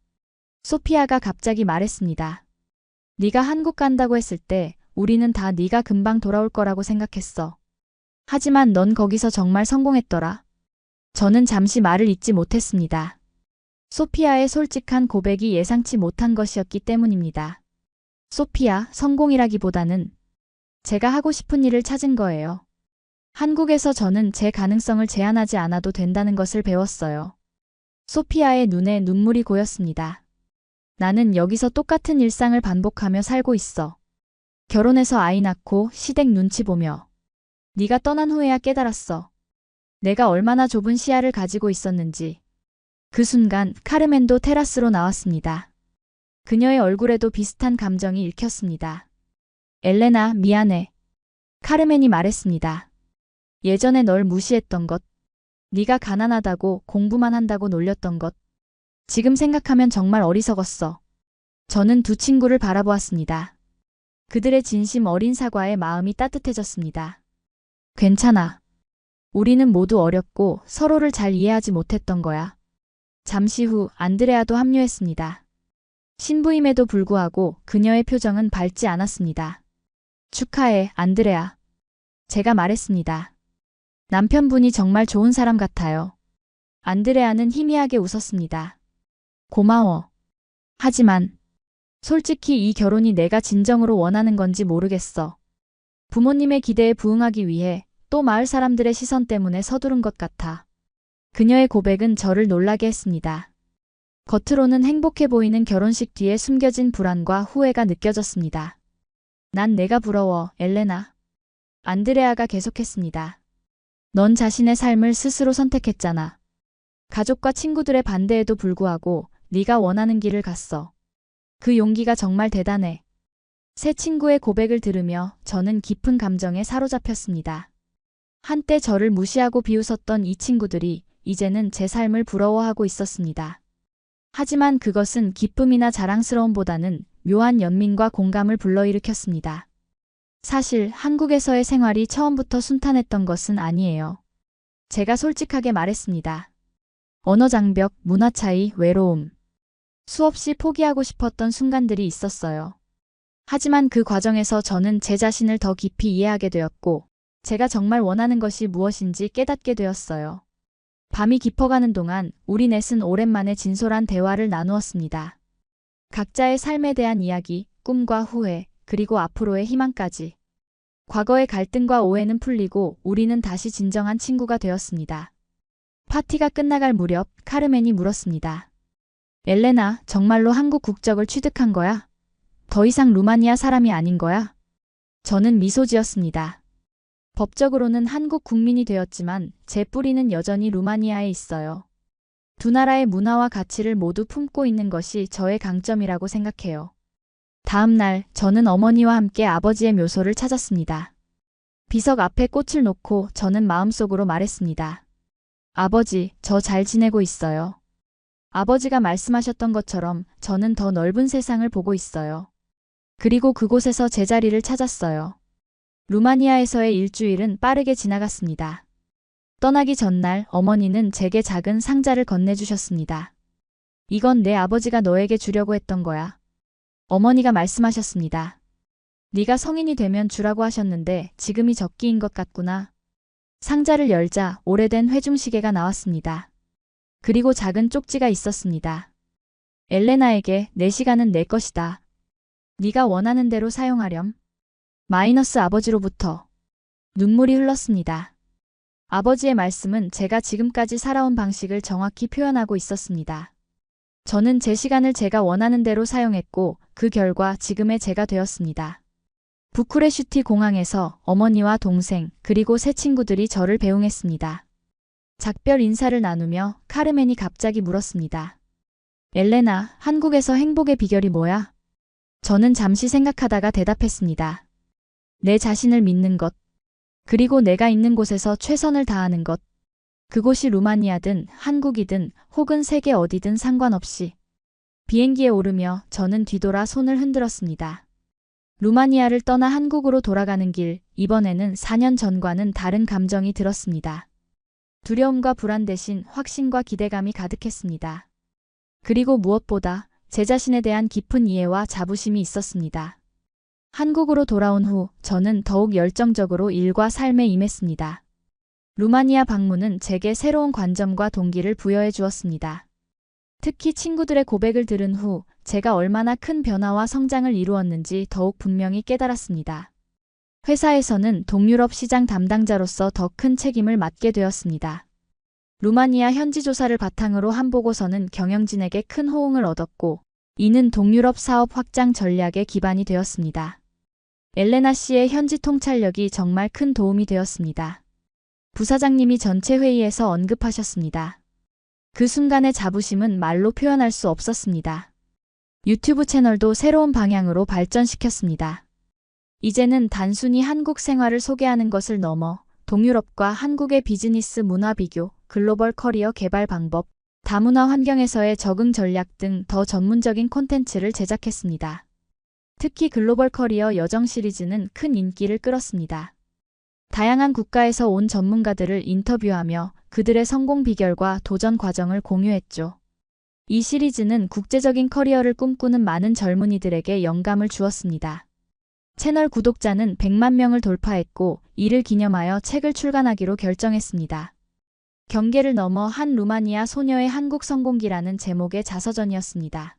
소피아가 갑자기 말했습니다. 네가 한국 간다고 했을 때 우리는 다 네가 금방 돌아올 거라고 생각했어. 하지만 넌 거기서 정말 성공했더라. 저는 잠시 말을 잇지 못했습니다. 소피아의 솔직한 고백이 예상치 못한 것이었기 때문입니다. 소피아, 성공이라기보다는 제가 하고 싶은 일을 찾은 거예요. 한국에서 저는 제 가능성을 제한하지 않아도 된다는 것을 배웠어요. 소피아의 눈에 눈물이 고였습니다. 나는 여기서 똑같은 일상을 반복하며 살고 있어. 결혼해서 아이 낳고 시댁 눈치 보며. 네가 떠난 후에야 깨달았어. 내가 얼마나 좁은 시야를 가지고 있었는지. 그 순간 카르멘도 테라스로 나왔습니다. 그녀의 얼굴에도 비슷한 감정이 읽혔습니다. 엘레나, 미안해. 카르멘이 말했습니다. 예전에 널 무시했던 것, 네가 가난하다고 공부만 한다고 놀렸던 것. 지금 생각하면 정말 어리석었어. 저는 두 친구를 바라보았습니다. 그들의 진심 어린 사과에 마음이 따뜻해졌습니다. 괜찮아. 우리는 모두 어렸고 서로를 잘 이해하지 못했던 거야. 잠시 후 안드레아도 합류했습니다. 신부임에도 불구하고 그녀의 표정은 밝지 않았습니다. 축하해, 안드레아. 제가 말했습니다. 남편분이 정말 좋은 사람 같아요. 안드레아는 희미하게 웃었습니다. 고마워. 하지만 솔직히 이 결혼이 내가 진정으로 원하는 건지 모르겠어. 부모님의 기대에 부응하기 위해 또 마을 사람들의 시선 때문에 서두른 것 같아. 그녀의 고백은 저를 놀라게 했습니다. 겉으로는 행복해 보이는 결혼식 뒤에 숨겨진 불안과 후회가 느껴졌습니다. 난 내가 부러워, 엘레나. 안드레아가 계속했습니다. 넌 자신의 삶을 스스로 선택했잖아. 가족과 친구들의 반대에도 불구하고 네가 원하는 길을 갔어. 그 용기가 정말 대단해. 새 친구의 고백을 들으며 저는 깊은 감정에 사로잡혔습니다. 한때 저를 무시하고 비웃었던 이 친구들이 이제는 제 삶을 부러워하고 있었습니다. 하지만 그것은 기쁨이나 자랑스러움보다는 묘한 연민과 공감을 불러일으켰습니다. 사실 한국에서의 생활이 처음부터 순탄했던 것은 아니에요. 제가 솔직하게 말했습니다. 언어 장벽, 문화 차이, 외로움. 수없이 포기하고 싶었던 순간들이 있었어요. 하지만 그 과정에서 저는 제 자신을 더 깊이 이해하게 되었고, 제가 정말 원하는 것이 무엇인지 깨닫게 되었어요. 밤이 깊어가는 동안 우리 넷은 오랜만에 진솔한 대화를 나누었습니다. 각자의 삶에 대한 이야기, 꿈과 후회, 그리고 앞으로의 희망까지. 과거의 갈등과 오해는 풀리고 우리는 다시 진정한 친구가 되었습니다. 파티가 끝나갈 무렵 카르멘이 물었습니다. 엘레나, 정말로 한국 국적을 취득한 거야? 더 이상 루마니아 사람이 아닌 거야? 저는 미소 지었습니다. 법적으로는 한국 국민이 되었지만 제 뿌리는 여전히 루마니아에 있어요. 두 나라의 문화와 가치를 모두 품고 있는 것이 저의 강점이라고 생각해요. 다음 날 저는 어머니와 함께 아버지의 묘소를 찾았습니다. 비석 앞에 꽃을 놓고 저는 마음속으로 말했습니다. 아버지, 저 잘 지내고 있어요. 아버지가 말씀하셨던 것처럼 저는 더 넓은 세상을 보고 있어요. 그리고 그곳에서 제자리를 찾았어요. 루마니아에서의 일주일은 빠르게 지나갔습니다. 떠나기 전날 어머니는 제게 작은 상자를 건네주셨습니다. 이건 내 아버지가 너에게 주려고 했던 거야. 어머니가 말씀하셨습니다. 네가 성인이 되면 주라고 하셨는데 지금이 적기인 것 같구나. 상자를 열자 오래된 회중시계가 나왔습니다. 그리고 작은 쪽지가 있었습니다. 엘레나에게 내 시간은 내 것이다. 네가 원하는 대로 사용하렴. 마이너스 아버지로부터. 눈물이 흘렀습니다. 아버지의 말씀은 제가 지금까지 살아온 방식을 정확히 표현하고 있었습니다. 저는 제 시간을 제가 원하는 대로 사용했고 그 결과 지금의 제가 되었습니다. 부쿠레슈티 공항에서 어머니와 동생 그리고 새 친구들이 저를 배웅했습니다. 작별 인사를 나누며 카르멘이 갑자기 물었습니다. 엘레나, 한국에서 행복의 비결이 뭐야? 저는 잠시 생각하다가 대답했습니다. 내 자신을 믿는 것. 그리고 내가 있는 곳에서 최선을 다하는 것. 그곳이 루마니아든 한국이든 혹은 세계 어디든 상관없이. 비행기에 오르며 저는 뒤돌아 손을 흔들었습니다. 루마니아를 떠나 한국으로 돌아가는 길, 이번에는 4년 전과는 다른 감정이 들었습니다. 두려움과 불안 대신 확신과 기대감이 가득했습니다. 그리고 무엇보다 제 자신에 대한 깊은 이해와 자부심이 있었습니다. 한국으로 돌아온 후 저는 더욱 열정적으로 일과 삶에 임했습니다. 루마니아 방문은 제게 새로운 관점과 동기를 부여해 주었습니다. 특히 친구들의 고백을 들은 후 제가 얼마나 큰 변화와 성장을 이루었는지 더욱 분명히 깨달았습니다. 회사에서는 동유럽 시장 담당자로서 더 큰 책임을 맡게 되었습니다. 루마니아 현지 조사를 바탕으로 한 보고서는 경영진에게 큰 호응을 얻었고 이는 동유럽 사업 확장 전략의 기반이 되었습니다. 엘레나 씨의 현지 통찰력이 정말 큰 도움이 되었습니다. 부사장님이 전체 회의에서 언급하셨습니다. 그 순간의 자부심은 말로 표현할 수 없었습니다. 유튜브 채널도 새로운 방향으로 발전시켰습니다. 이제는 단순히 한국 생활을 소개하는 것을 넘어 동유럽과 한국의 비즈니스 문화 비교, 글로벌 커리어 개발 방법, 다문화 환경에서의 적응 전략 등 더 전문적인 콘텐츠를 제작했습니다. 특히 글로벌 커리어 여정 시리즈는 큰 인기를 끌었습니다. 다양한 국가에서 온 전문가들을 인터뷰하며 그들의 성공 비결과 도전 과정을 공유했죠. 이 시리즈는 국제적인 커리어를 꿈꾸는 많은 젊은이들에게 영감을 주었습니다. 채널 구독자는 100만 명을 돌파했고 이를 기념하여 책을 출간하기로 결정했습니다. 경계를 넘어 한 루마니아 소녀의 한국 성공기라는 제목의 자서전이었습니다.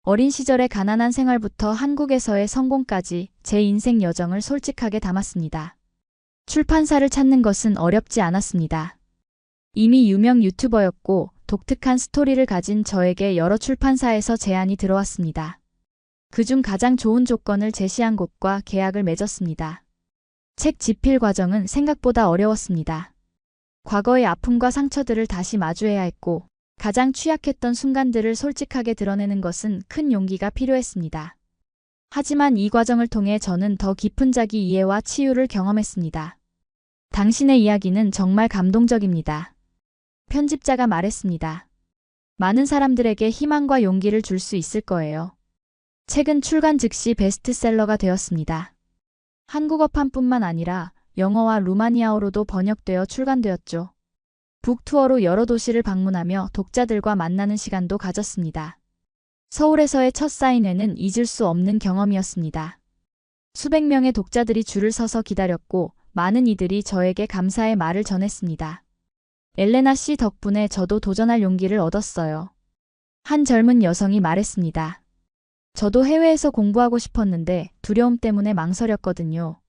어린 시절의 가난한 생활부터 한국에서의 성공까지 제 인생 여정을 솔직하게 담았습니다. 출판사를 찾는 것은 어렵지 않았습니다. 이미 유명 유튜버였고 독특한 스토리를 가진 저에게 여러 출판사에서 제안이 들어왔습니다. 그중 가장 좋은 조건을 제시한 곳과 계약을 맺었습니다. 책 집필 과정은 생각보다 어려웠습니다. 과거의 아픔과 상처들을 다시 마주해야 했고 가장 취약했던 순간들을 솔직하게 드러내는 것은 큰 용기가 필요했습니다. 하지만 이 과정을 통해 저는 더 깊은 자기 이해와 치유를 경험했습니다. 당신의 이야기는 정말 감동적입니다. 편집자가 말했습니다. 많은 사람들에게 희망과 용기를 줄 수 있을 거예요. 책은 출간 즉시 베스트셀러가 되었습니다. 한국어판뿐만 아니라 영어와 루마니아어로도 번역되어 출간되었죠. 북투어로 여러 도시를 방문하며 독자들과 만나는 시간도 가졌습니다. 서울에서의 첫 사인회는 잊을 수 없는 경험이었습니다. 수백 명의 독자들이 줄을 서서 기다렸고 많은 이들이 저에게 감사의 말을 전했습니다. 엘레나 씨 덕분에 저도 도전할 용기를 얻었어요. 한 젊은 여성이 말했습니다. 저도 해외에서 공부하고 싶었는데 두려움 때문에 망설였거든요.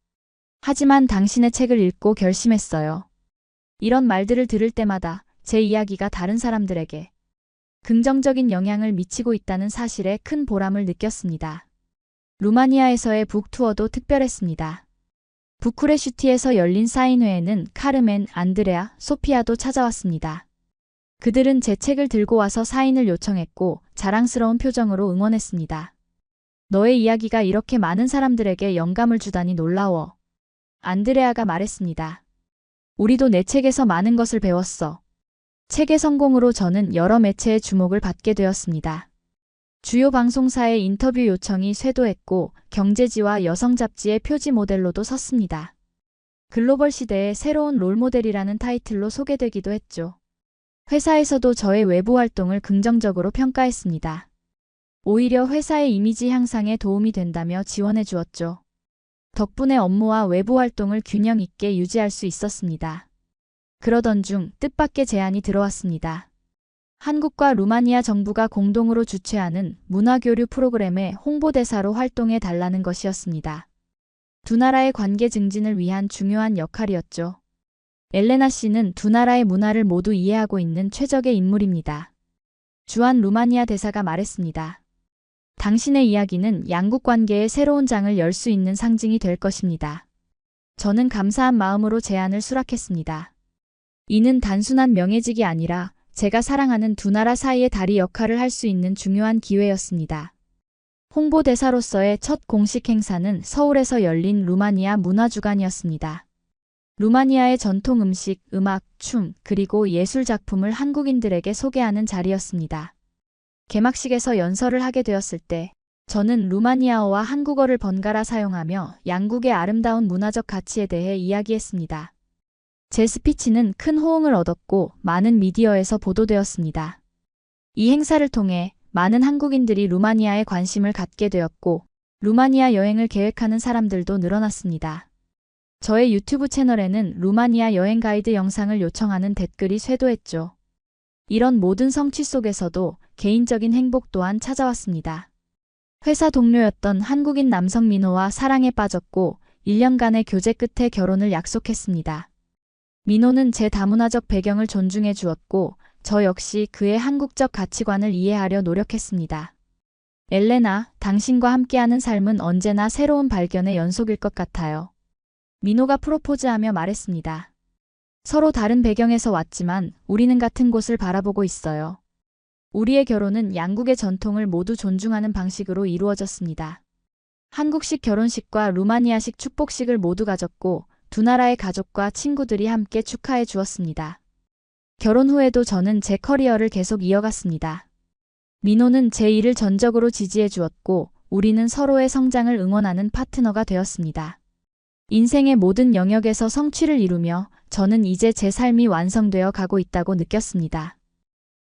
하지만 당신의 책을 읽고 결심했어요. 이런 말들을 들을 때마다 제 이야기가 다른 사람들에게 긍정적인 영향을 미치고 있다는 사실에 큰 보람을 느꼈습니다. 루마니아에서의 북투어도 특별했습니다. 부쿠레슈티에서 열린 사인회에는 카르멘, 안드레아, 소피아도 찾아왔습니다. 그들은 제 책을 들고 와서 사인을 요청했고 자랑스러운 표정으로 응원했습니다. 너의 이야기가 이렇게 많은 사람들에게 영감을 주다니 놀라워. 안드레아가 말했습니다. 우리도 내 책에서 많은 것을 배웠어. 책의 성공으로 저는 여러 매체의 주목을 받게 되었습니다. 주요 방송사의 인터뷰 요청이 쇄도했고 경제지와 여성 잡지의 표지 모델로도 섰습니다. 글로벌 시대의 새로운 롤모델이라는 타이틀로 소개되기도 했죠. 회사에서도 저의 외부 활동을 긍정적으로 평가했습니다. 오히려 회사의 이미지 향상에 도움이 된다며 지원해 주었죠. 덕분에 업무와 외부 활동을 균형 있게 유지할 수 있었습니다. 그러던 중 뜻밖의 제안이 들어왔습니다. 한국과 루마니아 정부가 공동으로 주최하는 문화교류 프로그램의 홍보대사로 활동해 달라는 것이었습니다. 두 나라의 관계 증진을 위한 중요한 역할이었죠. 엘레나 씨는 두 나라의 문화를 모두 이해하고 있는 최적의 인물입니다. 주한 루마니아 대사가 말했습니다. 당신의 이야기는 양국 관계의 새로운 장을 열 수 있는 상징이 될 것입니다. 저는 감사한 마음으로 제안을 수락했습니다. 이는 단순한 명예직이 아니라 제가 사랑하는 두 나라 사이의 다리 역할을 할 수 있는 중요한 기회였습니다. 홍보대사로서의 첫 공식 행사는 서울에서 열린 루마니아 문화주간이었습니다. 루마니아의 전통 음식, 음악, 춤, 그리고 예술 작품을 한국인들에게 소개하는 자리였습니다. 개막식에서 연설을 하게 되었을 때 저는 루마니아어와 한국어를 번갈아 사용하며 양국의 아름다운 문화적 가치에 대해 이야기했습니다. 제 스피치는 큰 호응을 얻었고 많은 미디어에서 보도되었습니다. 이 행사를 통해 많은 한국인들이 루마니아에 관심을 갖게 되었고 루마니아 여행을 계획하는 사람들도 늘어났습니다. 저의 유튜브 채널에는 루마니아 여행 가이드 영상을 요청하는 댓글이 쇄도했죠. 이런 모든 성취 속에서도 개인적인 행복 또한 찾아왔습니다. 회사 동료였던 한국인 남성 민호와 사랑에 빠졌고 1년간의 교제 끝에 결혼을 약속했습니다. 민호는 제 다문화적 배경을 존중해 주었고 저 역시 그의 한국적 가치관을 이해하려 노력했습니다. 엘레나, 당신과 함께하는 삶은 언제나 새로운 발견의 연속일 것 같아요. 민호가 프로포즈하며 말했습니다. 서로 다른 배경에서 왔지만 우리는 같은 곳을 바라보고 있어요. 우리의 결혼은 양국의 전통을 모두 존중하는 방식으로 이루어졌습니다. 한국식 결혼식과 루마니아식 축복식을 모두 가졌고 두 나라의 가족과 친구들이 함께 축하해 주었습니다. 결혼 후에도 저는 제 커리어를 계속 이어갔습니다. 민호는 제 일을 전적으로 지지해 주었고 우리는 서로의 성장을 응원하는 파트너가 되었습니다. 인생의 모든 영역에서 성취를 이루며 저는 이제 제 삶이 완성되어 가고 있다고 느꼈습니다.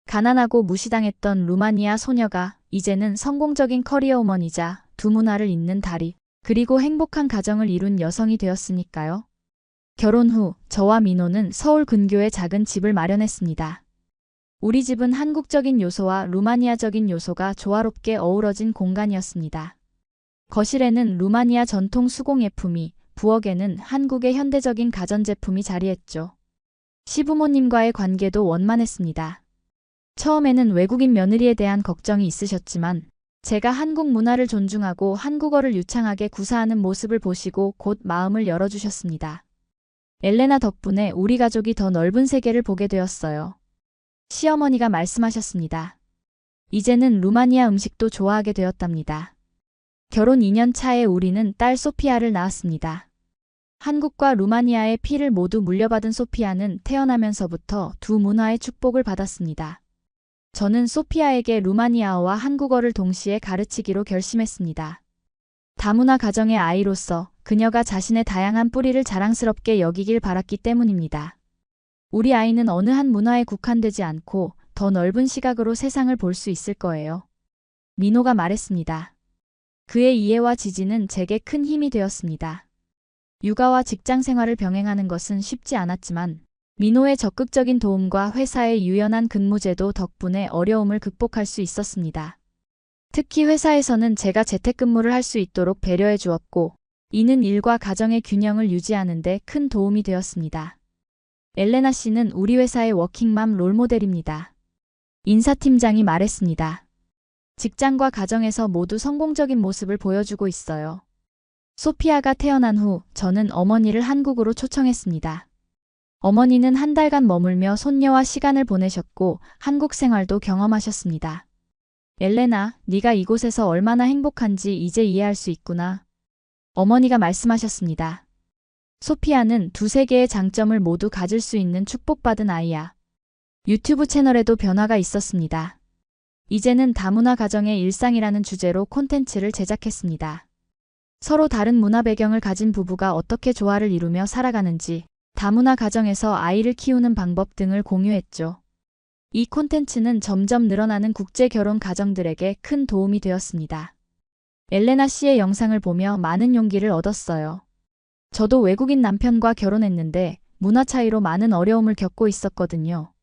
가난하고 무시당했던 루마니아 소녀가 이제는 성공적인 커리어 우먼이자 두 문화를 잇는 다리, 그리고 행복한 가정을 이룬 여성이 되었으니까요. 결혼 후 저와 민호는 서울 근교에 작은 집을 마련했습니다. 우리 집은 한국적인 요소와 루마니아적인 요소가 조화롭게 어우러진 공간이었습니다. 거실에는 루마니아 전통 수공예품이, 부엌에는 한국의 현대적인 가전제품이 자리했죠. 시부모님과의 관계도 원만했습니다. 처음에는 외국인 며느리에 대한 걱정이 있으셨지만 제가 한국 문화를 존중하고 한국어를 유창하게 구사하는 모습을 보시고 곧 마음을 열어주셨습니다. 엘레나 덕분에 우리 가족이 더 넓은 세계를 보게 되었어요. 시어머니가 말씀하셨습니다. 이제는 루마니아 음식도 좋아하게 되었답니다. 결혼 2년 차에 우리는 딸 소피아를 낳았습니다. 한국과 루마니아의 피를 모두 물려받은 소피아는 태어나면서부터 두 문화의 축복을 받았습니다. 저는 소피아에게 루마니아어와 한국어를 동시에 가르치기로 결심했습니다. 다문화 가정의 아이로서 그녀가 자신의 다양한 뿌리를 자랑스럽게 여기길 바랐기 때문입니다. 우리 아이는 어느 한 문화에 국한되지 않고 더 넓은 시각으로 세상을 볼 수 있을 거예요. 민호가 말했습니다. 그의 이해와 지지는 제게 큰 힘이 되었습니다. 육아와 직장 생활을 병행하는 것은 쉽지 않았지만 민호의 적극적인 도움과 회사의 유연한 근무제도 덕분에 어려움을 극복할 수 있었습니다. 특히 회사에서는 제가 재택근무를 할 수 있도록 배려해 주었고 이는 일과 가정의 균형을 유지하는 데 큰 도움이 되었습니다. 엘레나 씨는 우리 회사의 워킹맘 롤모델입니다. 인사팀장이 말했습니다. 직장과 가정에서 모두 성공적인 모습을 보여주고 있어요. 소피아가 태어난 후 저는 어머니를 한국으로 초청했습니다. 어머니는 한 달간 머물며 손녀와 시간을 보내셨고 한국 생활도 경험하셨습니다. 엘레나, 네가 이곳에서 얼마나 행복한지 이제 이해할 수 있구나. 어머니가 말씀하셨습니다. 소피아는 두세 개의 장점을 모두 가질 수 있는 축복받은 아이야. 유튜브 채널에도 변화가 있었습니다. 이제는 다문화 가정의 일상이라는 주제로 콘텐츠를 제작했습니다. 서로 다른 문화 배경을 가진 부부가 어떻게 조화를 이루며 살아가는지, 다문화 가정에서 아이를 키우는 방법 등을 공유했죠. 이 콘텐츠는 점점 늘어나는 국제 결혼 가정들에게 큰 도움이 되었습니다. 엘레나 씨의 영상을 보며 많은 용기를 얻었어요. 저도 외국인 남편과 결혼했는데 문화 차이로 많은 어려움을 겪고 있었거든요.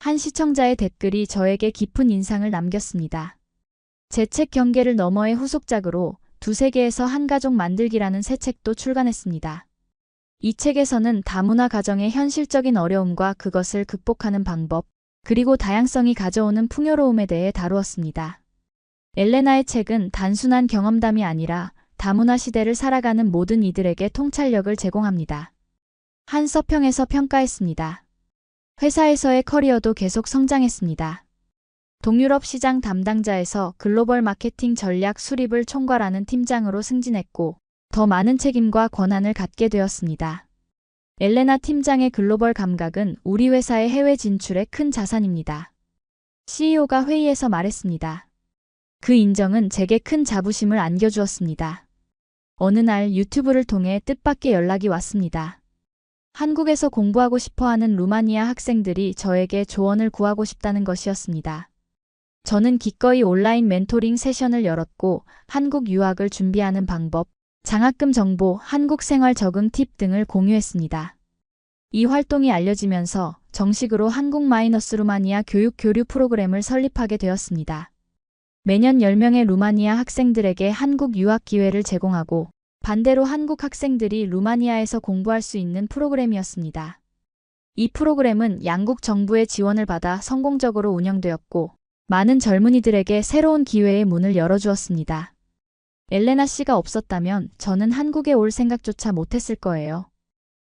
한 시청자의 댓글이 저에게 깊은 인상을 남겼습니다. 제 책 경계를 너머의 후속작으로 두 세계에서 한 가족 만들기라는 새 책도 출간했습니다. 이 책에서는 다문화 가정의 현실적인 어려움과 그것을 극복하는 방법, 그리고 다양성이 가져오는 풍요로움에 대해 다루었습니다. 엘레나의 책은 단순한 경험담이 아니라 다문화 시대를 살아가는 모든 이들에게 통찰력을 제공합니다. 한 서평에서 평가했습니다. 회사에서의 커리어도 계속 성장했습니다. 동유럽 시장 담당자에서 글로벌 마케팅 전략 수립을 총괄하는 팀장으로 승진했고 더 많은 책임과 권한을 갖게 되었습니다. 엘레나 팀장의 글로벌 감각은 우리 회사의 해외 진출에 큰 자산입니다. CEO가 회의에서 말했습니다. 그 인정은 제게 큰 자부심을 안겨주었습니다. 어느 날 유튜브를 통해 뜻밖의 연락이 왔습니다. 한국에서 공부하고 싶어하는 루마니아 학생들이 저에게 조언을 구하고 싶다는 것이었습니다. 저는 기꺼이 온라인 멘토링 세션을 열었고 한국 유학을 준비하는 방법, 장학금 정보, 한국 생활 적응 팁 등을 공유했습니다. 이 활동이 알려지면서 정식으로 한국-루마니아 교육 교류 프로그램을 설립하게 되었습니다. 매년 10명의 루마니아 학생들에게 한국 유학 기회를 제공하고 반대로 한국 학생들이 루마니아에서 공부할 수 있는 프로그램이었습니다. 이 프로그램은 양국 정부의 지원을 받아 성공적으로 운영되었고 많은 젊은이들에게 새로운 기회의 문을 열어주었습니다. 엘레나 씨가 없었다면 저는 한국에 올 생각조차 못했을 거예요.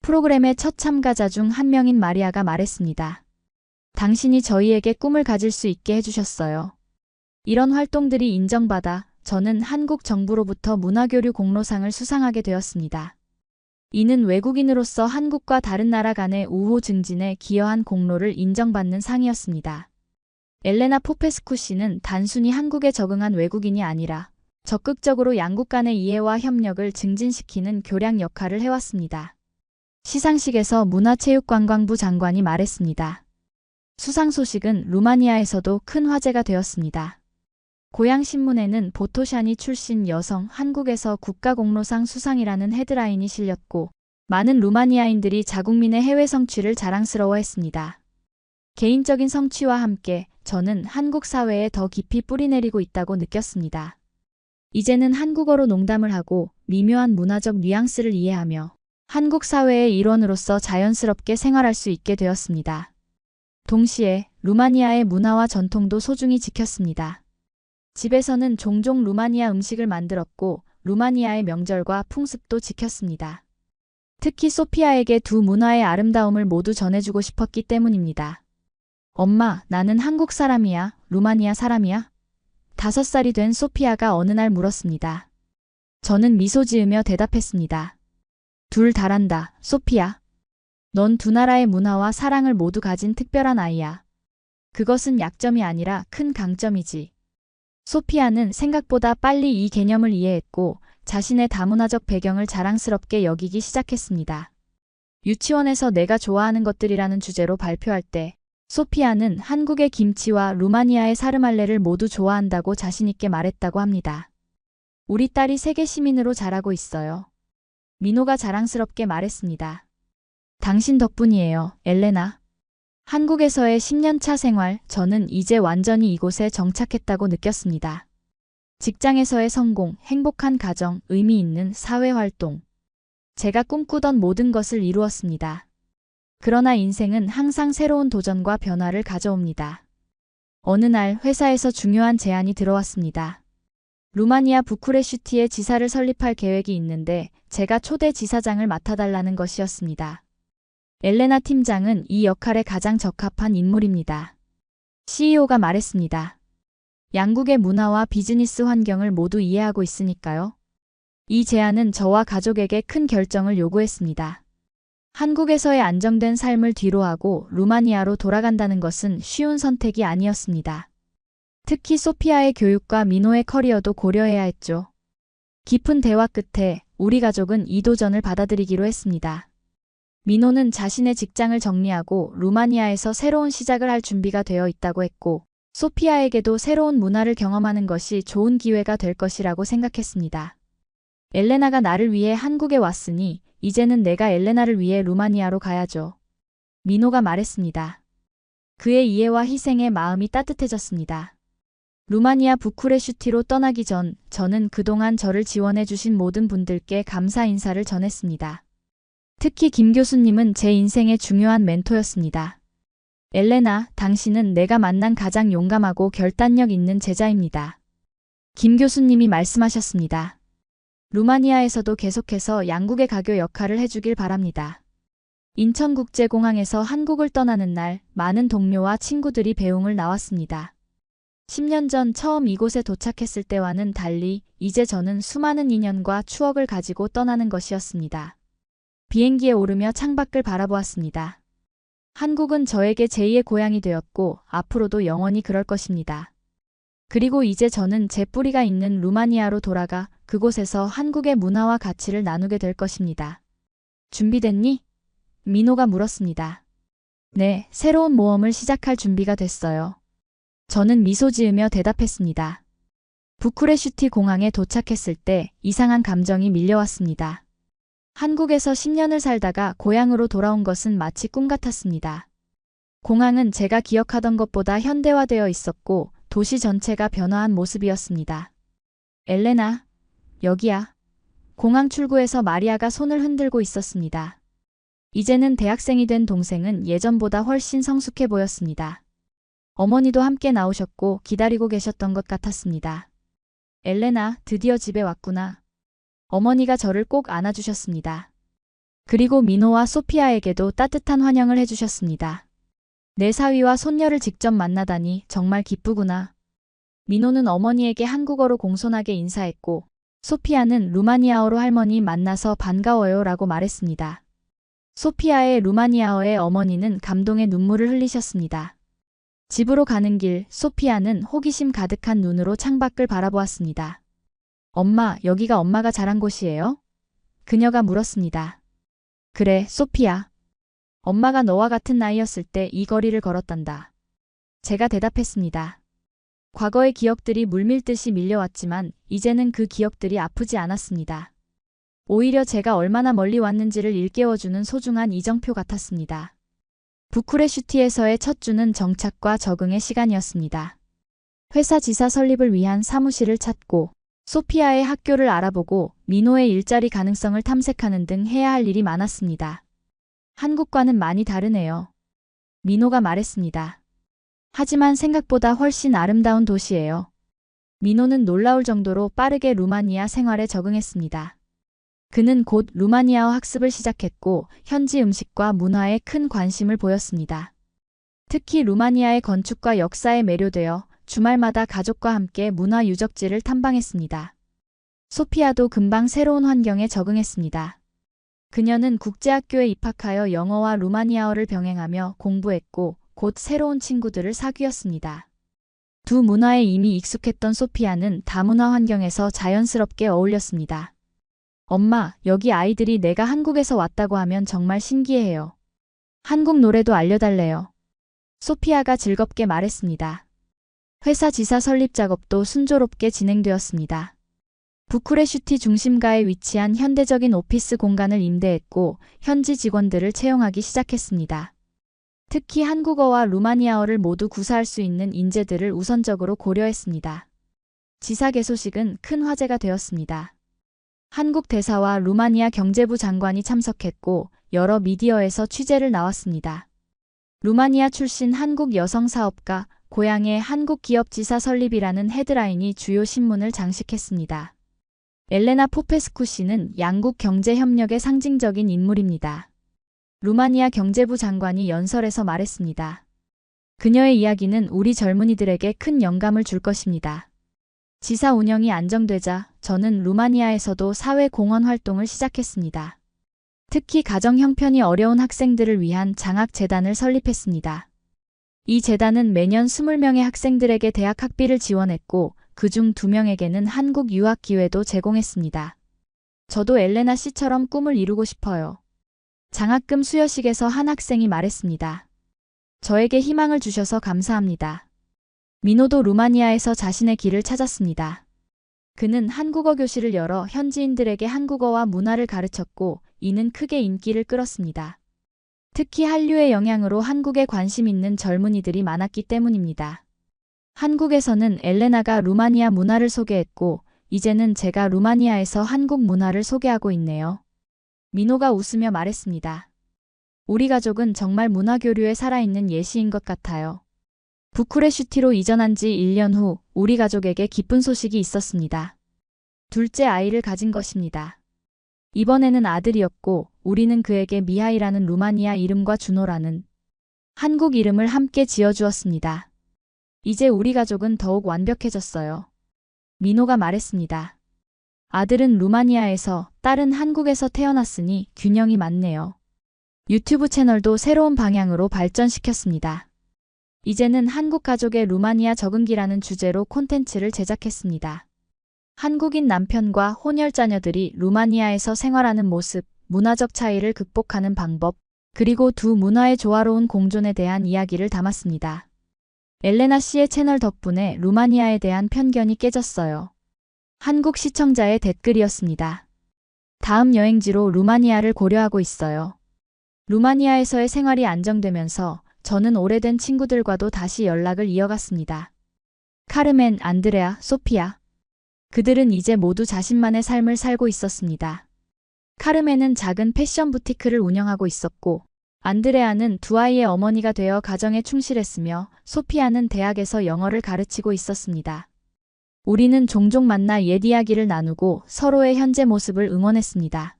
프로그램의 첫 참가자 중 한 명인 마리아가 말했습니다. 당신이 저희에게 꿈을 가질 수 있게 해주셨어요. 이런 활동들이 인정받아 저는 한국 정부로부터 문화교류 공로상을 수상하게 되었습니다. 이는 외국인으로서 한국과 다른 나라 간의 우호 증진에 기여한 공로를 인정받는 상이었습니다. 엘레나 포페스쿠 씨는 단순히 한국에 적응한 외국인이 아니라 적극적으로 양국 간의 이해와 협력을 증진시키는 교량 역할을 해왔습니다. 시상식에서 문화체육관광부 장관이 말했습니다. 수상 소식은 루마니아에서도 큰 화제가 되었습니다. 고향신문에는 보토샤니 출신 여성 한국에서 국가공로상 수상이라는 헤드라인이 실렸고 많은 루마니아인들이 자국민의 해외 성취를 자랑스러워했습니다. 개인적인 성취와 함께 저는 한국 사회에 더 깊이 뿌리내리고 있다고 느꼈습니다. 이제는 한국어로 농담을 하고 미묘한 문화적 뉘앙스를 이해하며 한국 사회의 일원으로서 자연스럽게 생활할 수 있게 되었습니다. 동시에 루마니아의 문화와 전통도 소중히 지켰습니다. 집에서는 종종 루마니아 음식을 만들었고 루마니아의 명절과 풍습도 지켰습니다. 특히 소피아에게 두 문화의 아름다움을 모두 전해주고 싶었기 때문입니다. 엄마, 나는 한국 사람이야, 루마니아 사람이야? 5살이 된 소피아가 어느 날 물었습니다. 저는 미소 지으며 대답했습니다. 둘 다란다, 소피아. 넌 두 나라의 문화와 사랑을 모두 가진 특별한 아이야. 그것은 약점이 아니라 큰 강점이지. 소피아는 생각보다 빨리 이 개념을 이해했고 자신의 다문화적 배경을 자랑스럽게 여기기 시작했습니다. 유치원에서 내가 좋아하는 것들이라는 주제로 발표할 때 소피아는 한국의 김치와 루마니아의 사르말레를 모두 좋아한다고 자신있게 말했다고 합니다. 우리 딸이 세계 시민으로 자라고 있어요. 민호가 자랑스럽게 말했습니다. 당신 덕분이에요, 엘레나. 한국에서의 10년차 생활, 저는 이제 완전히 이곳에 정착했다고 느꼈습니다. 직장에서의 성공, 행복한 가정, 의미 있는 사회활동. 제가 꿈꾸던 모든 것을 이루었습니다. 그러나 인생은 항상 새로운 도전과 변화를 가져옵니다. 어느 날 회사에서 중요한 제안이 들어왔습니다. 루마니아 부쿠레슈티에 지사를 설립할 계획이 있는데 제가 초대 지사장을 맡아달라는 것이었습니다. 엘레나 팀장은 이 역할에 가장 적합한 인물입니다. CEO가 말했습니다. 양국의 문화와 비즈니스 환경을 모두 이해하고 있으니까요. 이 제안은 저와 가족에게 큰 결정을 요구했습니다. 한국에서의 안정된 삶을 뒤로하고 루마니아로 돌아간다는 것은 쉬운 선택이 아니었습니다. 특히 소피아의 교육과 민호의 커리어도 고려해야 했죠. 깊은 대화 끝에 우리 가족은 이 도전을 받아들이기로 했습니다. 민호는 자신의 직장을 정리하고 루마니아에서 새로운 시작을 할 준비가 되어 있다고 했고, 소피아에게도 새로운 문화를 경험하는 것이 좋은 기회가 될 것이라고 생각했습니다. 엘레나가 나를 위해 한국에 왔으니 이제는 내가 엘레나를 위해 루마니아로 가야죠. 민호가 말했습니다. 그의 이해와 희생에 마음이 따뜻해졌습니다. 루마니아 부쿠레슈티로 떠나기 전 저는 그동안 저를 지원해 주신 모든 분들께 감사 인사를 전했습니다. 특히 김 교수님은 제 인생의 중요한 멘토였습니다. 엘레나, 당신은 내가 만난 가장 용감하고 결단력 있는 제자입니다. 김 교수님이 말씀하셨습니다. 루마니아에서도 계속해서 양국의 가교 역할을 해주길 바랍니다. 인천국제공항에서 한국을 떠나는 날 많은 동료와 친구들이 배웅을 나왔습니다. 10년 전 처음 이곳에 도착했을 때와는 달리 이제 저는 수많은 인연과 추억을 가지고 떠나는 것이었습니다. 비행기에 오르며 창밖을 바라보았습니다. 한국은 저에게 제2의 고향이 되었고 앞으로도 영원히 그럴 것입니다. 그리고 이제 저는 제 뿌리가 있는 루마니아로 돌아가 그곳에서 한국의 문화와 가치를 나누게 될 것입니다. 준비됐니? 민호가 물었습니다. 네, 새로운 모험을 시작할 준비가 됐어요. 저는 미소 지으며 대답했습니다. 부쿠레슈티 공항에 도착했을 때 이상한 감정이 밀려왔습니다. 한국에서 10년을 살다가 고향으로 돌아온 것은 마치 꿈 같았습니다. 공항은 제가 기억하던 것보다 현대화되어 있었고 도시 전체가 변화한 모습이었습니다. 엘레나, 여기야. 공항 출구에서 마리아가 손을 흔들고 있었습니다. 이제는 대학생이 된 동생은 예전보다 훨씬 성숙해 보였습니다. 어머니도 함께 나오셨고 기다리고 계셨던 것 같았습니다. 엘레나, 드디어 집에 왔구나. 어머니가 저를 꼭 안아주셨습니다. 그리고 민호와 소피아에게도 따뜻한 환영을 해주셨습니다. 내 사위와 손녀를 직접 만나다니 정말 기쁘구나. 민호는 어머니에게 한국어로 공손하게 인사했고, 소피아는 루마니아어로 할머니 만나서 반가워요 라고 말했습니다. 소피아의 루마니아어의 어머니는 감동의 눈물을 흘리셨습니다. 집으로 가는 길, 소피아는 호기심 가득한 눈으로 창밖을 바라보았습니다. 엄마, 여기가 엄마가 자란 곳이에요? 그녀가 물었습니다. 그래, 소피아. 엄마가 너와 같은 나이였을 때 이 거리를 걸었단다. 제가 대답했습니다. 과거의 기억들이 물밀듯이 밀려왔지만 이제는 그 기억들이 아프지 않았습니다. 오히려 제가 얼마나 멀리 왔는지를 일깨워주는 소중한 이정표 같았습니다. 부쿠레슈티에서의 첫 주는 정착과 적응의 시간이었습니다. 회사 지사 설립을 위한 사무실을 찾고 소피아의 학교를 알아보고 민호의 일자리 가능성을 탐색하는 등 해야 할 일이 많았습니다. 한국과는 많이 다르네요. 민호가 말했습니다. 하지만 생각보다 훨씬 아름다운 도시예요. 민호는 놀라울 정도로 빠르게 루마니아 생활에 적응했습니다. 그는 곧 루마니아어 학습을 시작했고 현지 음식과 문화에 큰 관심을 보였습니다. 특히 루마니아의 건축과 역사에 매료되어 주말마다 가족과 함께 문화 유적지를 탐방했습니다. 소피아도 금방 새로운 환경에 적응했습니다. 그녀는 국제학교에 입학하여 영어와 루마니아어를 병행하며 공부했고 곧 새로운 친구들을 사귀었습니다. 두 문화에 이미 익숙했던 소피아는 다문화 환경에서 자연스럽게 어울렸습니다. 엄마, 여기 아이들이 내가 한국에서 왔다고 하면 정말 신기해해요. 한국 노래도 알려달래요. 소피아가 즐겁게 말했습니다. 회사 지사 설립 작업도 순조롭게 진행되었습니다. 부쿠레슈티 중심가에 위치한 현대적인 오피스 공간을 임대했고 현지 직원들을 채용하기 시작했습니다. 특히 한국어와 루마니아어를 모두 구사할 수 있는 인재들을 우선적으로 고려했습니다. 지사 개소식은 큰 화제가 되었습니다. 한국 대사와 루마니아 경제부 장관이 참석했고 여러 미디어에서 취재를 나왔습니다. 루마니아 출신 한국 여성 사업가, 고향의 한국 기업 지사 설립이라는 헤드라인이 주요 신문을 장식했습니다. 엘레나 포페스쿠 씨는 양국 경제 협력의 상징적인 인물입니다. 루마니아 경제부 장관이 연설에서 말했습니다. 그녀의 이야기는 우리 젊은이들에게 큰 영감을 줄 것입니다. 지사 운영이 안정되자 저는 루마니아에서도 사회공헌 활동을 시작했습니다. 특히 가정 형편이 어려운 학생들을 위한 장학재단을 설립했습니다. 이 재단은 매년 20명의 학생들에게 대학 학비를 지원했고 그중 2명에게는 한국 유학 기회도 제공했습니다. 저도 엘레나 씨처럼 꿈을 이루고 싶어요. 장학금 수여식에서 한 학생이 말했습니다. 저에게 희망을 주셔서 감사합니다. 민호도 루마니아에서 자신의 길을 찾았습니다. 그는 한국어 교실을 열어 현지인들에게 한국어와 문화를 가르쳤고 이는 크게 인기를 끌었습니다. 특히 한류의 영향으로 한국에 관심 있는 젊은이들이 많았기 때문입니다. 한국에서는 엘레나가 루마니아 문화를 소개했고 이제는 제가 루마니아에서 한국 문화를 소개하고 있네요. 민호가 웃으며 말했습니다. 우리 가족은 정말 문화교류에 살아있는 예시인 것 같아요. 부쿠레슈티로 이전한 지 1년 후 우리 가족에게 기쁜 소식이 있었습니다. 둘째 아이를 가진 것입니다. 이번에는 아들이었고 우리는 그에게 미하이라는 루마니아 이름과 준호라는 한국 이름을 함께 지어주었습니다. 이제 우리 가족은 더욱 완벽해졌어요. 민호가 말했습니다. 아들은 루마니아에서, 딸은 한국에서 태어났으니 균형이 맞네요. 유튜브 채널도 새로운 방향으로 발전시켰습니다. 이제는 한국 가족의 루마니아 적응기라는 주제로 콘텐츠를 제작했습니다. 한국인 남편과 혼혈 자녀들이 루마니아에서 생활하는 모습, 문화적 차이를 극복하는 방법, 그리고 두 문화의 조화로운 공존에 대한 이야기를 담았습니다. 엘레나 씨의 채널 덕분에 루마니아에 대한 편견이 깨졌어요. 한국 시청자의 댓글이었습니다. 다음 여행지로 루마니아를 고려하고 있어요. 루마니아에서의 생활이 안정되면서 저는 오래된 친구들과도 다시 연락을 이어갔습니다. 카르멘, 안드레아, 소피아. 그들은 이제 모두 자신만의 삶을 살고 있었습니다. 카르멘은 작은 패션 부티크를 운영하고 있었고, 안드레아는 두 아이의 어머니가 되어 가정에 충실했으며 소피아는 대학에서 영어를 가르치고 있었습니다. 우리는 종종 만나 옛 이야기를 나누고 서로의 현재 모습을 응원했습니다.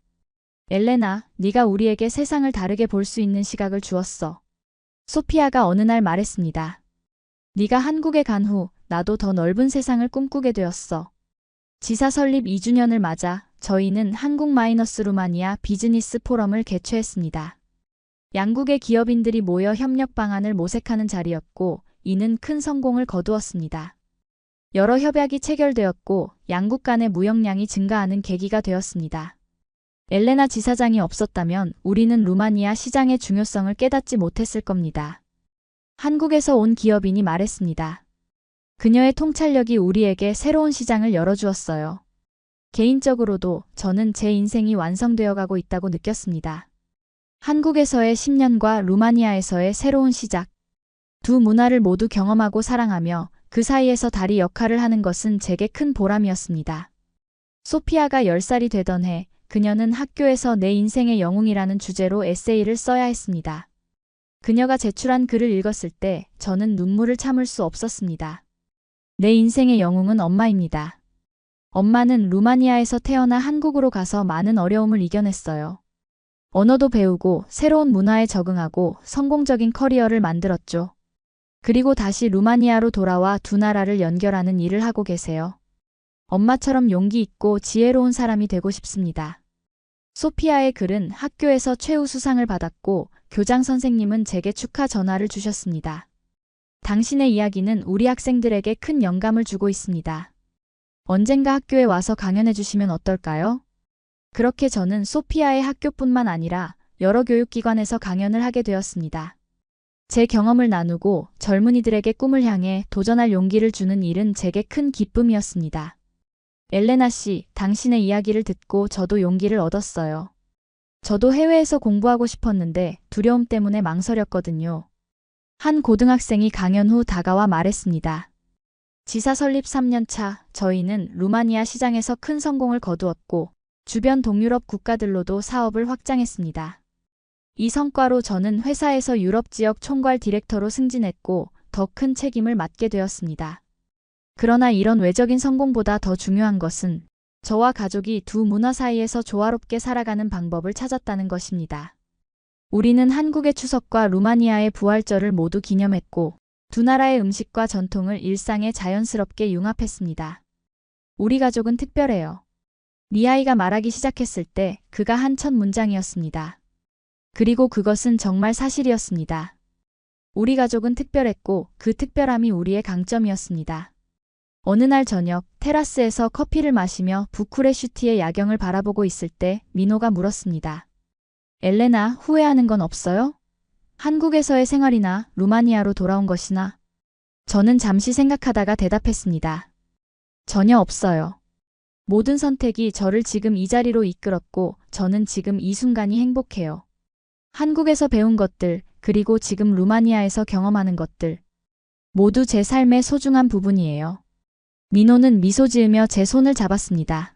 엘레나, 네가 우리에게 세상을 다르게 볼 수 있는 시각을 주었어. 소피아가 어느 날 말했습니다. 네가 한국에 간 후 나도 더 넓은 세상을 꿈꾸게 되었어. 지사 설립 2주년을 맞아 저희는 한국-루마니아 비즈니스 포럼을 개최했습니다. 양국의 기업인들이 모여 협력 방안을 모색하는 자리였고 이는 큰 성공을 거두었습니다. 여러 협약이 체결되었고 양국 간의 무역량이 증가하는 계기가 되었습니다. 엘레나 지사장이 없었다면 우리는 루마니아 시장의 중요성을 깨닫지 못했을 겁니다. 한국에서 온 기업인이 말했습니다. 그녀의 통찰력이 우리에게 새로운 시장을 열어주었어요. 개인적으로도 저는 제 인생이 완성되어 가고 있다고 느꼈습니다. 한국에서의 10년과 루마니아에서의 새로운 시작. 두 문화를 모두 경험하고 사랑하며 그 사이에서 다리 역할을 하는 것은 제게 큰 보람이었습니다. 소피아가 10살이 되던 해 그녀는 학교에서 내 인생의 영웅이라는 주제로 에세이를 써야 했습니다. 그녀가 제출한 글을 읽었을 때 저는 눈물을 참을 수 없었습니다. 내 인생의 영웅은 엄마입니다. 엄마는 루마니아에서 태어나 한국으로 가서 많은 어려움을 이겨냈어요. 언어도 배우고 새로운 문화에 적응하고 성공적인 커리어를 만들었죠. 그리고 다시 루마니아로 돌아와 두 나라를 연결하는 일을 하고 계세요. 엄마처럼 용기 있고 지혜로운 사람이 되고 싶습니다. 소피아의 글은 학교에서 최우수상을 받았고 교장 선생님은 제게 축하 전화를 주셨습니다. 당신의 이야기는 우리 학생들에게 큰 영감을 주고 있습니다. 언젠가 학교에 와서 강연해 주시면 어떨까요? 그렇게 저는 소피아의 학교뿐만 아니라 여러 교육기관에서 강연을 하게 되었습니다. 제 경험을 나누고 젊은이들에게 꿈을 향해 도전할 용기를 주는 일은 제게 큰 기쁨이었습니다. 엘레나 씨, 당신의 이야기를 듣고 저도 용기를 얻었어요. 저도 해외에서 공부하고 싶었는데 두려움 때문에 망설였거든요. 한 고등학생이 강연 후 다가와 말했습니다. 지사 설립 3년 차, 저희는 루마니아 시장에서 큰 성공을 거두었고 주변 동유럽 국가들로도 사업을 확장했습니다. 이 성과로 저는 회사에서 유럽 지역 총괄 디렉터로 승진했고 더 큰 책임을 맡게 되었습니다. 그러나 이런 외적인 성공보다 더 중요한 것은 저와 가족이 두 문화 사이에서 조화롭게 살아가는 방법을 찾았다는 것입니다. 우리는 한국의 추석과 루마니아의 부활절을 모두 기념했고 두 나라의 음식과 전통을 일상에 자연스럽게 융합했습니다. 우리 가족은 특별해요. 미아이가 말하기 시작했을 때 그가 한 첫 문장이었습니다. 그리고 그것은 정말 사실이었습니다. 우리 가족은 특별했고 그 특별함이 우리의 강점이었습니다. 어느 날 저녁 테라스에서 커피를 마시며 부쿠레슈티의 야경을 바라보고 있을 때 민호가 물었습니다. 엘레나, 후회하는 건 없어요? 한국에서의 생활이나 루마니아로 돌아온 것이나? 저는 잠시 생각하다가 대답했습니다. 전혀 없어요. 모든 선택이 저를 지금 이 자리로 이끌었고 저는 지금 이 순간이 행복해요. 한국에서 배운 것들, 그리고 지금 루마니아에서 경험하는 것들. 모두 제 삶의 소중한 부분이에요. 민호는 미소 지으며 제 손을 잡았습니다.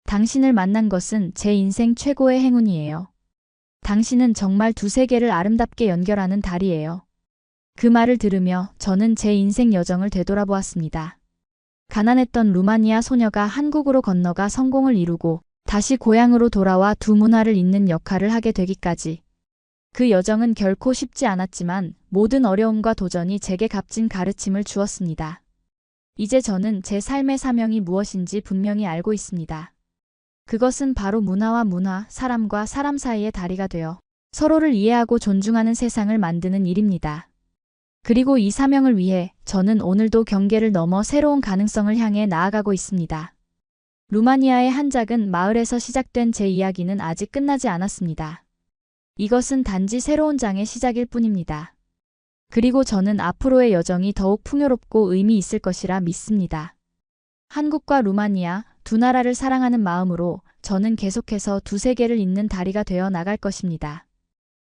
당신을 만난 것은 제 인생 최고의 행운이에요. 당신은 정말 두 세계를 아름답게 연결하는 달이에요. 그 말을 들으며 저는 제 인생 여정을 되돌아보았습니다. 가난했던 루마니아 소녀가 한국으로 건너가 성공을 이루고 다시 고향으로 돌아와 두 문화를 잇는 역할을 하게 되기까지. 그 여정은 결코 쉽지 않았지만 모든 어려움과 도전이 제게 값진 가르침을 주었습니다. 이제 저는 제 삶의 사명이 무엇인지 분명히 알고 있습니다. 그것은 바로 문화와 문화, 사람과 사람 사이의 다리가 되어 서로를 이해하고 존중하는 세상을 만드는 일입니다. 그리고 이 사명을 위해 저는 오늘도 경계를 넘어 새로운 가능성을 향해 나아가고 있습니다. 루마니아의 한 작은 마을에서 시작된 제 이야기는 아직 끝나지 않았습니다. 이것은 단지 새로운 장의 시작일 뿐입니다. 그리고 저는 앞으로의 여정이 더욱 풍요롭고 의미 있을 것이라 믿습니다. 한국과 루마니아, 두 나라를 사랑하는 마음으로 저는 계속해서 두 세계를 잇는 다리가 되어 나갈 것입니다.